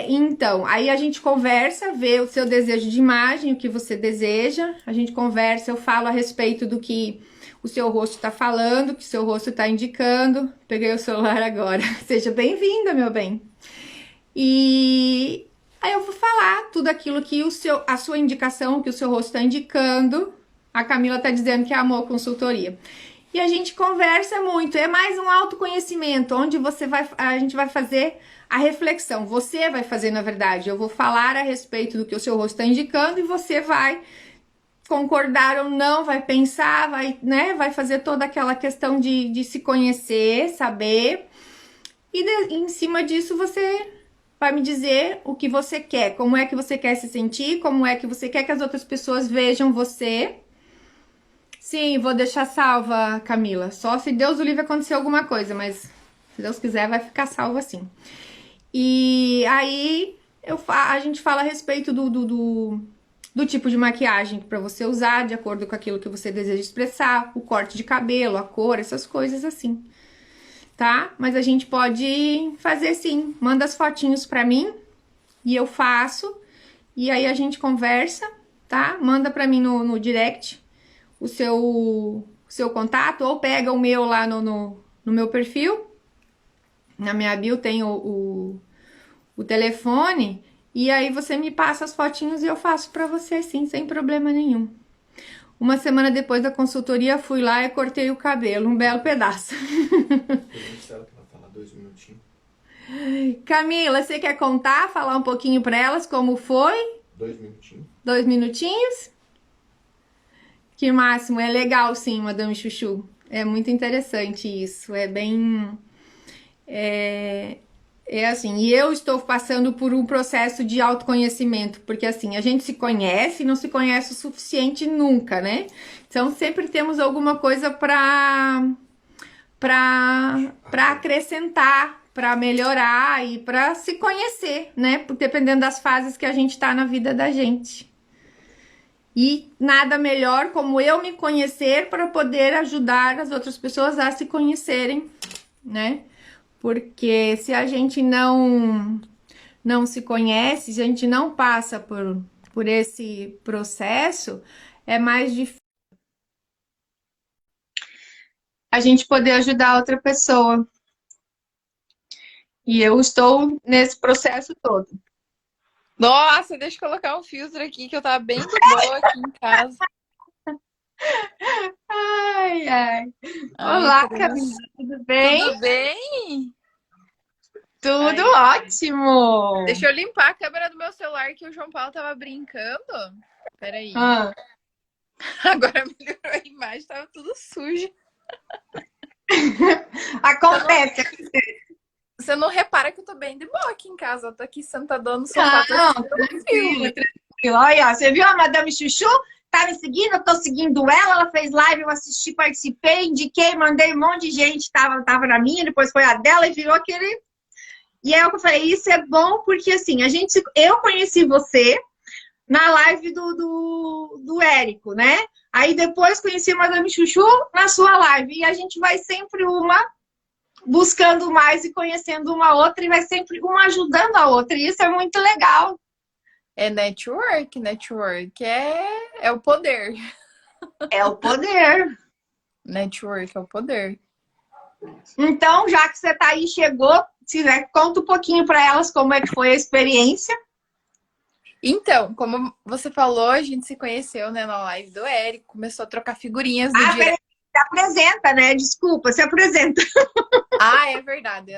Então, aí a gente conversa, vê o seu desejo de imagem, o que você deseja. A gente conversa, eu falo a respeito do que o seu rosto tá falando, o que o seu rosto tá indicando. Peguei o celular agora. Seja bem-vinda, meu bem. E aí eu vou falar tudo aquilo que a sua indicação, que o seu rosto tá indicando. A Camila tá dizendo que amou a consultoria. e a gente conversa muito. É mais um autoconhecimento, onde a gente vai fazer a reflexão. Você vai fazer, na verdade. Eu vou falar a respeito do que o seu rosto está indicando e você vai concordar ou não, vai pensar, vai, né, vai fazer toda aquela questão de se conhecer, saber. E em cima disso você vai me dizer o que você quer, como é que você quer se sentir, como é que você quer que as outras pessoas vejam você. Sim, vou deixar salva, Camila. Só se Deus o livre acontecer alguma coisa, mas se Deus quiser vai ficar salva assim. E aí a gente fala a respeito do tipo de maquiagem para você usar, de acordo com aquilo que você deseja expressar, o corte de cabelo, a cor, essas coisas assim, tá? Mas a gente pode fazer sim. Manda as fotinhos para mim e eu faço. E aí a gente conversa, tá? Manda para mim no direct o seu contato, ou pega o meu lá no meu perfil. Na minha bio tem o telefone. E aí você me passa as fotinhos e eu faço pra você sim, sem problema nenhum. Uma semana depois da consultoria, fui lá e cortei o cabelo, um belo pedaço. Ela vai falar 2 minutinhos. Camila, você quer contar, falar um pouquinho pra elas como foi? 2 minutinhos. 2 minutinhos? Que máximo, é legal sim, Madame Chuchu. É muito interessante isso, é bem... É assim, e eu estou passando por um processo de autoconhecimento, porque assim, a gente se conhece e não se conhece o suficiente nunca, né? Então sempre temos alguma coisa para acrescentar, para melhorar e para se conhecer, né? Dependendo das fases que a gente tá na vida da gente. E nada melhor como eu me conhecer para poder ajudar as outras pessoas a se conhecerem, né? Porque se a gente não se conhece, se a gente não passa por esse processo, é mais difícil a gente poder ajudar outra pessoa. E eu estou nesse processo todo. Nossa, deixa eu colocar um filtro aqui, que eu tava bem de boa aqui em casa. Ai, ai. Ai, Olá, Deus. Camila, tudo bem? Tudo bem? Tudo Ai, ótimo! deixa eu limpar a câmera do meu celular, que o João Paulo tava brincando. Peraí. Ah, Agora melhorou a imagem, tava tudo sujo. acontece. Você não repara que eu tô bem de boa aqui em casa. Eu tô aqui sentadona no sofá. Não, Tô assistindo um tranquila, filme. tranquila. Olha, você viu a Madame Chuchu? Tá me seguindo, eu tô seguindo ela fez live, eu assisti, participei, indiquei, mandei um monte de gente, tava na minha, depois foi a dela e virou aquele... E é o que eu falei, isso é bom porque assim, eu conheci você na live do Érico, né? Aí depois conheci a Madame Chuchu na sua live. E a gente vai sempre uma buscando mais e conhecendo uma outra, e vai sempre uma ajudando a outra. E isso é muito legal. É network, network é o poder. É o poder. Network é o poder. Então, já que você tá aí, chegou, conta um pouquinho para elas como é que foi a experiência. Então, como você falou, a gente se conheceu, né, na live do Érico, começou a trocar figurinhas no direct. Se apresenta, né? Desculpa, se apresenta. Ah, é verdade.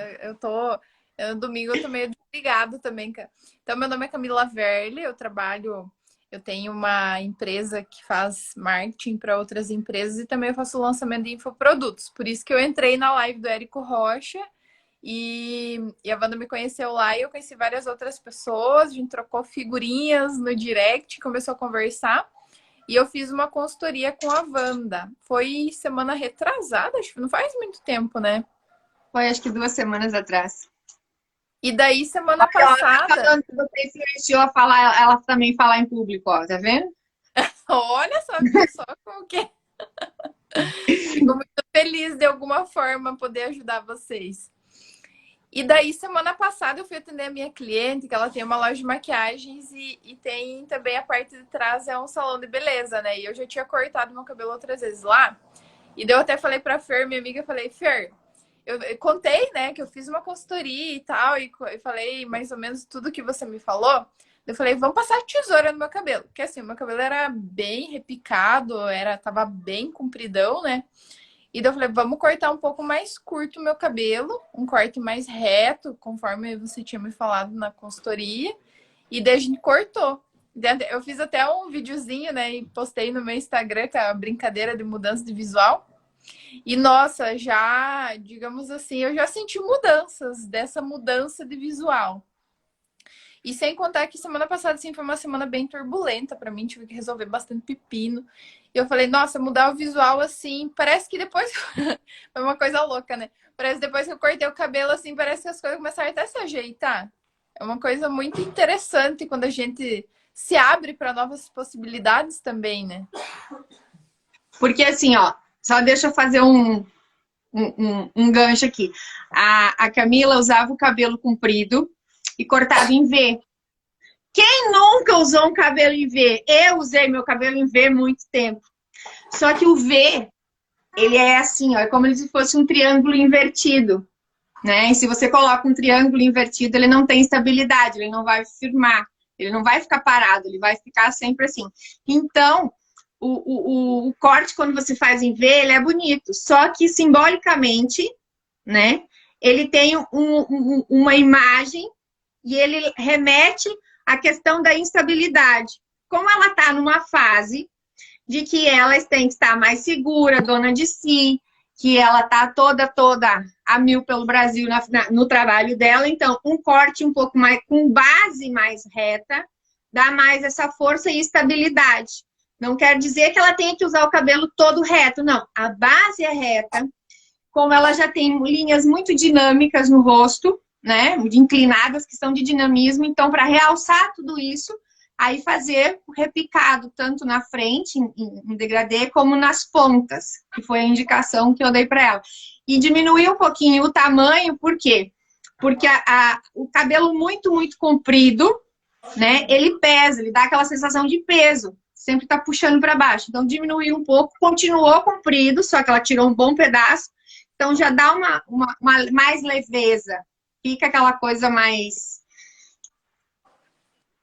Domingo eu tô meio desligado também. Então, meu nome é Camila Verli, eu tenho uma empresa que faz marketing para outras empresas e também eu faço lançamento de infoprodutos. Por isso que eu entrei na live do Érico Rocha e a Wanda me conheceu lá e eu conheci várias outras pessoas, a gente trocou figurinhas no direct, começou a conversar. E eu fiz uma consultoria com a Wanda. Foi semana retrasada, acho que não faz muito tempo, né? Foi acho que 2 semanas atrás. E daí, semana passada... Você influenciou a falar, ela também falar em público, ó, tá vendo? Olha só, viu só como que... Fico muito feliz de alguma forma poder ajudar vocês. E daí, semana passada, eu fui atender a minha cliente, que ela tem uma loja de maquiagens e tem também a parte de trás, é um salão de beleza, né? E eu já tinha cortado meu cabelo outras vezes lá. E daí eu até falei pra Fer, minha amiga, falei, Fer, eu contei, né, que eu fiz uma consultoria e tal, e falei mais ou menos tudo que você me falou. Eu falei, vamos passar tesoura no meu cabelo. Porque assim, meu cabelo era bem repicado, tava bem compridão, né? E daí eu falei, vamos cortar um pouco mais curto o meu cabelo, um corte mais reto, conforme você tinha me falado na consultoria. E daí a gente cortou. Eu fiz até um videozinho, né? E postei no meu Instagram, com a brincadeira de mudança de visual. E nossa, já, digamos assim, eu já senti mudanças dessa mudança de visual. E sem contar que semana passada, assim, foi uma semana bem turbulenta pra mim, tive que resolver bastante pepino. E eu falei, nossa, mudar o visual, assim, parece que depois... Foi uma coisa louca, né? Parece que depois que eu cortei o cabelo, assim, parece que as coisas começaram até a se ajeitar. É uma coisa muito interessante quando a gente se abre para novas possibilidades também, né? Porque assim, ó, só deixa eu fazer um gancho aqui. A Camila usava o cabelo comprido e cortado em V. Quem nunca usou um cabelo em V? Eu usei meu cabelo em V muito tempo. Só que o V, ele é assim, ó, é como se fosse um triângulo invertido, né? E se você coloca um triângulo invertido, ele não tem estabilidade, ele não vai firmar, ele não vai ficar parado, ele vai ficar sempre assim. Então, o corte, quando você faz em V, ele é bonito, só que simbolicamente, né? Ele tem uma imagem e ele remete à questão da instabilidade. Como ela está numa fase de que ela tem que estar mais segura, dona de si, que ela está toda a mil pelo Brasil no trabalho dela, então um corte um pouco mais, com base mais reta, dá mais essa força e estabilidade. Não quer dizer que ela tenha que usar o cabelo todo reto, não. A base é reta, como ela já tem linhas muito dinâmicas no rosto, né, inclinadas, que são de dinamismo, então para realçar tudo isso, aí fazer o repicado, tanto na frente, em degradê, como nas pontas, que foi a indicação que eu dei para ela. E diminuir um pouquinho o tamanho, por quê? Porque o cabelo muito, muito comprido, né, ele pesa, ele dá aquela sensação de peso, sempre tá puxando para baixo. Então diminuiu um pouco, continuou comprido, só que ela tirou um bom pedaço, então já dá uma mais leveza, fica aquela coisa mais...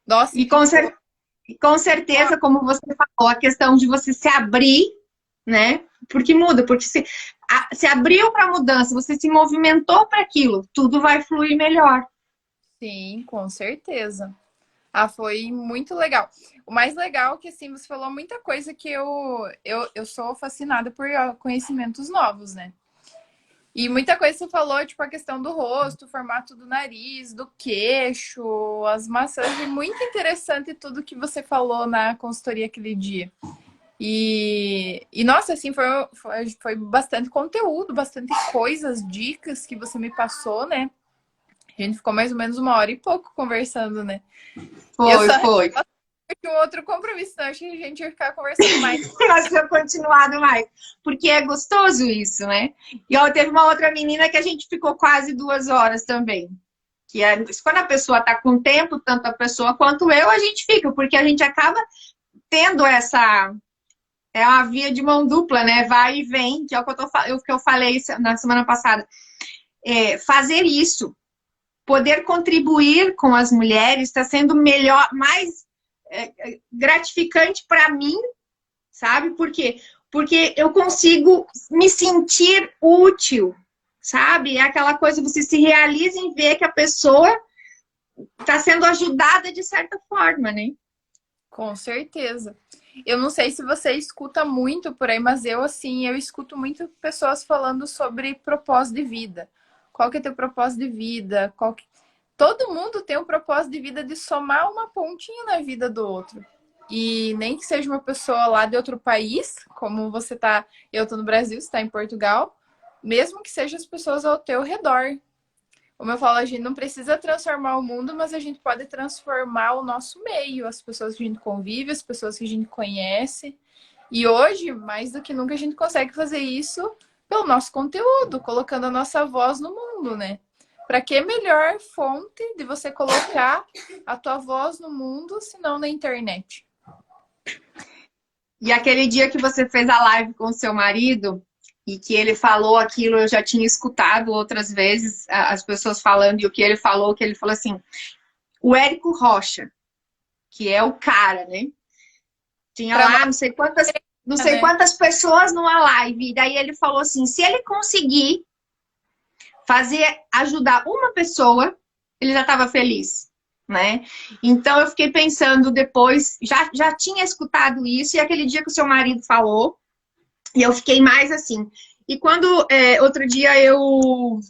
Nossa, e com certeza, como você falou, a questão de você se abrir, né? Porque muda, porque se abriu para a mudança, você se movimentou para aquilo, tudo vai fluir melhor. sim, com certeza. Ah, foi muito legal. O mais legal é que, assim, você falou muita coisa que eu sou fascinada por conhecimentos novos, né? E muita coisa você falou, tipo, a questão do rosto, o formato do nariz, do queixo, as maçãs. E muito interessante tudo que você falou na consultoria aquele dia. E nossa, assim, foi bastante conteúdo, bastante coisas, dicas que você me passou, né? A gente ficou mais ou menos 1 hora e pouco conversando, né? Foi. Um outro compromisso, não, acho que a gente ia ficar conversando mais. Nós temos continuado mais, porque é gostoso isso, né? E ó, teve uma outra menina que a gente ficou quase 2 horas também. Que é, quando a pessoa tá com tempo, tanto a pessoa quanto eu, a gente fica, porque a gente acaba tendo essa... É uma via de mão dupla, né? Vai e vem, que é o que eu falei na semana passada. Fazer isso, poder contribuir com as mulheres, está sendo melhor, mais gratificante para mim, sabe? Por quê? Porque eu consigo me sentir útil, sabe? É aquela coisa, você se realiza em ver que a pessoa está sendo ajudada de certa forma, né? Com certeza. Eu não sei se você escuta muito por aí, mas eu, assim, eu escuto muito pessoas falando sobre propósito de vida. Qual que é teu propósito de vida? Todo mundo tem um propósito de vida de somar uma pontinha na vida do outro. E nem que seja uma pessoa lá de outro país, como você tá, eu tô no Brasil, você tá em Portugal, mesmo que sejam as pessoas ao teu redor. Como eu falo, a gente não precisa transformar o mundo, mas a gente pode transformar o nosso meio, as pessoas que a gente convive, as pessoas que a gente conhece. E hoje, mais do que nunca, a gente consegue fazer isso pelo nosso conteúdo, colocando a nossa voz no mundo, né? Para que melhor fonte de você colocar a tua voz no mundo, se não na internet? E aquele dia que você fez a live com o seu marido e que ele falou aquilo, eu já tinha escutado outras vezes as pessoas falando, e o que ele falou assim, o Érico Rocha, que é o cara, né? Tinha lá não sei quantas não sei quantas pessoas numa live. E daí ele falou assim, se ele conseguir ajudar uma pessoa, ele já estava feliz, né? Então eu fiquei pensando depois, já tinha escutado isso, e aquele dia que o seu marido falou, e eu fiquei mais assim. E quando, outro dia eu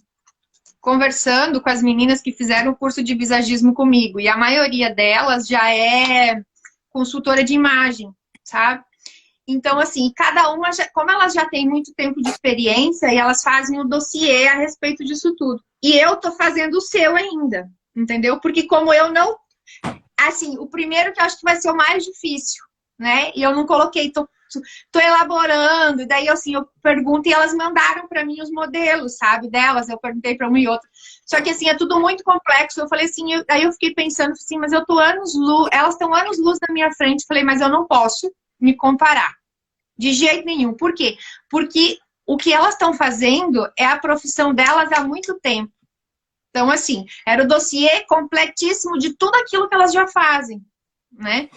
conversando com as meninas que fizeram o curso de visagismo comigo, e a maioria delas já é consultora de imagem, sabe? Então, assim, cada uma, como elas já têm muito tempo de experiência, e elas fazem o dossiê a respeito disso tudo. E eu tô fazendo o seu ainda, entendeu? Porque como eu não... Assim, o primeiro que eu acho que vai ser o mais difícil, né? E eu não coloquei, tô elaborando, e daí, assim, eu pergunto, e elas mandaram para mim os modelos, sabe, delas, eu perguntei para uma e outra. Só que, assim, é tudo muito complexo. Eu falei assim, aí eu fiquei pensando assim, mas eu tô anos-luz, elas estão anos-luz na minha frente. Falei, mas eu não posso me comparar. De jeito nenhum. Por quê? Porque o que elas estão fazendo é a profissão delas há muito tempo. Então, assim, era o dossiê completíssimo de tudo aquilo que elas já fazem, né?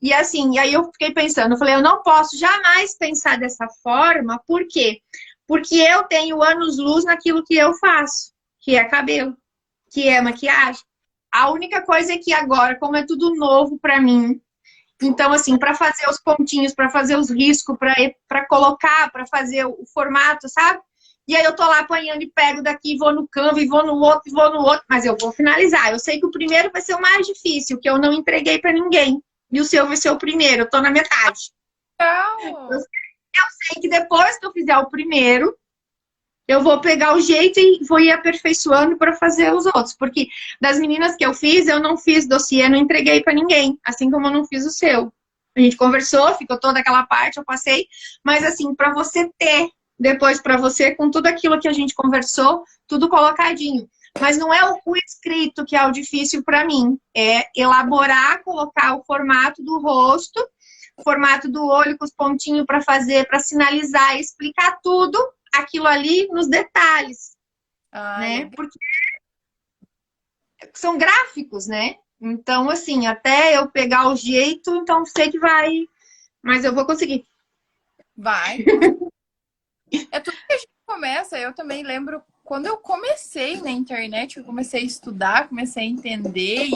E assim, e aí eu fiquei pensando, eu falei, eu não posso jamais pensar dessa forma, por quê? Porque eu tenho anos-luz naquilo que eu faço, que é cabelo, que é maquiagem. A única coisa é que agora, como é tudo novo pra mim, então, assim, para fazer os pontinhos, para fazer os riscos, para colocar, para fazer o formato, sabe? E aí eu tô lá apanhando e pego daqui, vou no Canva, e vou no outro, e vou no outro, mas eu vou finalizar. Eu sei que o primeiro vai ser o mais difícil, que eu não entreguei para ninguém. E o seu vai ser o primeiro, eu tô na metade. Legal. Eu sei que depois que eu fizer o primeiro, eu vou pegar o jeito e vou ir aperfeiçoando para fazer os outros. Porque das meninas que eu não fiz dossiê, não entreguei para ninguém. Assim como eu não fiz o seu. A gente conversou, ficou toda aquela parte, eu passei. Mas assim, para você ter, depois para você, com tudo aquilo que a gente conversou, tudo colocadinho. Mas não é o escrito que é o difícil para mim. É elaborar, colocar o formato do rosto, o formato do olho com os pontinhos para fazer, para sinalizar, explicar tudo aquilo ali nos detalhes, né? Legal. Porque são gráficos, né? Então, assim, até eu pegar o jeito, então sei que vai, mas eu vou conseguir. Vai. É tudo que a gente começa. Eu também lembro quando eu comecei na internet, eu comecei a estudar, comecei a entender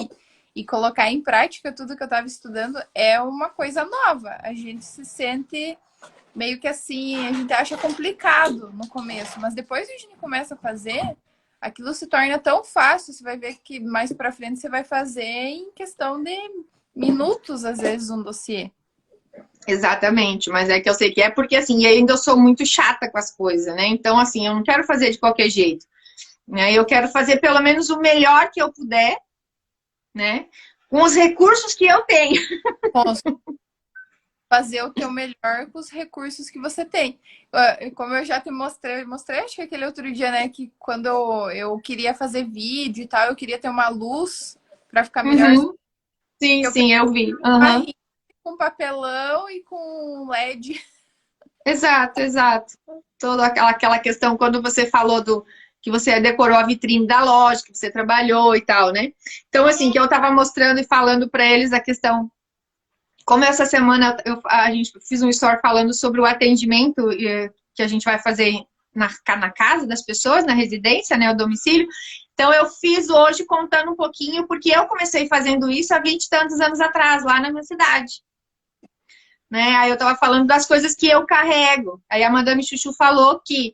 e colocar em prática tudo que eu estava estudando. É uma coisa nova. A gente se sente meio que assim, a gente acha complicado no começo, mas depois que a gente começa a fazer, aquilo se torna tão fácil. Você vai ver que mais pra frente você vai fazer em questão de minutos, às vezes, um dossiê. Exatamente, mas é que eu sei que é porque, assim, ainda eu sou muito chata com as coisas, né? Então, assim, eu não quero fazer de qualquer jeito, né? Eu quero fazer pelo menos o melhor que eu puder, né? Com os recursos que eu tenho. Fazer o teu melhor com os recursos que você tem. Como eu já te mostrei acho que aquele outro dia, né, que quando eu queria fazer vídeo e tal, eu queria ter uma luz para ficar melhor. Uhum. Sim, eu vi. Uhum. Com papelão e com LED. Exato. Toda aquela questão, quando você falou que você decorou a vitrine da loja, que você trabalhou e tal, né? Então, assim, que eu tava mostrando e falando para eles a questão. Como essa semana a gente fiz um story falando sobre o atendimento que a gente vai fazer na casa das pessoas, na residência, né, o domicílio. Então, eu fiz hoje contando um pouquinho, porque eu comecei fazendo isso há 20 e tantos anos atrás, lá na minha cidade. Né? Aí eu tava falando das coisas que eu carrego. Aí a Madame Chuchu falou que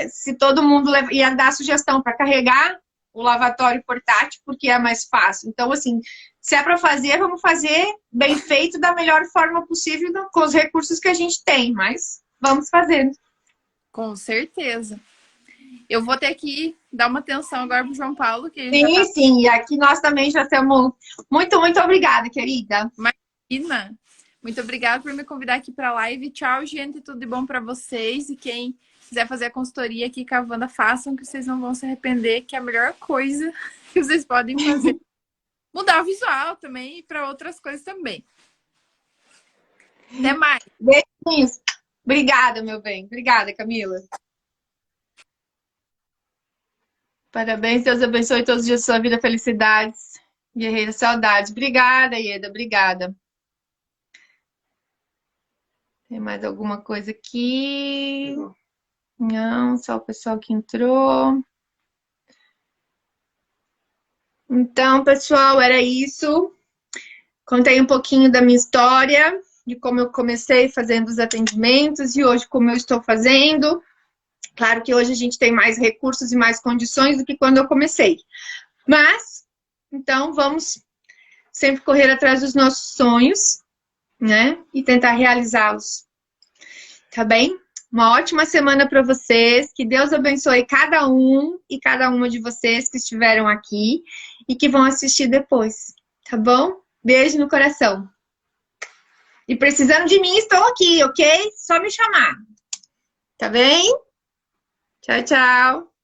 se todo mundo ia dar sugestão para carregar o lavatório portátil, porque é mais fácil. Então, assim, se é para fazer, vamos fazer bem feito da melhor forma possível com os recursos que a gente tem, mas vamos fazendo. Com certeza. Eu vou ter que dar uma atenção agora pro João Paulo, que sim, e aqui nós também já estamos muito obrigada, querida. Imagina. Muito obrigada por me convidar aqui para a live. Tchau, gente, tudo de bom para vocês. E quem quiser fazer a consultoria aqui com a Wanda, façam, que vocês não vão se arrepender, que é a melhor coisa que vocês podem fazer. Mudar o visual também e para outras coisas também. Até mais. Beijinhos. Obrigada, meu bem. Obrigada, Camila. Parabéns, Deus abençoe todos os dias da sua vida, felicidades, guerreira, saudades. Obrigada, Ieda, obrigada. Tem mais alguma coisa aqui? Não, só o pessoal que entrou. Então, pessoal, era isso. Contei um pouquinho da minha história, de como eu comecei fazendo os atendimentos e hoje como eu estou fazendo. Claro que hoje a gente tem mais recursos e mais condições do que quando eu comecei. Mas, então, vamos sempre correr atrás dos nossos sonhos, né? E tentar realizá-los. Tá bem? Uma ótima semana para vocês. Que Deus abençoe cada um e cada uma de vocês que estiveram aqui e que vão assistir depois. Tá bom? Beijo no coração. E precisando de mim, estou aqui, ok? Só me chamar. Tá bem? Tchau, tchau.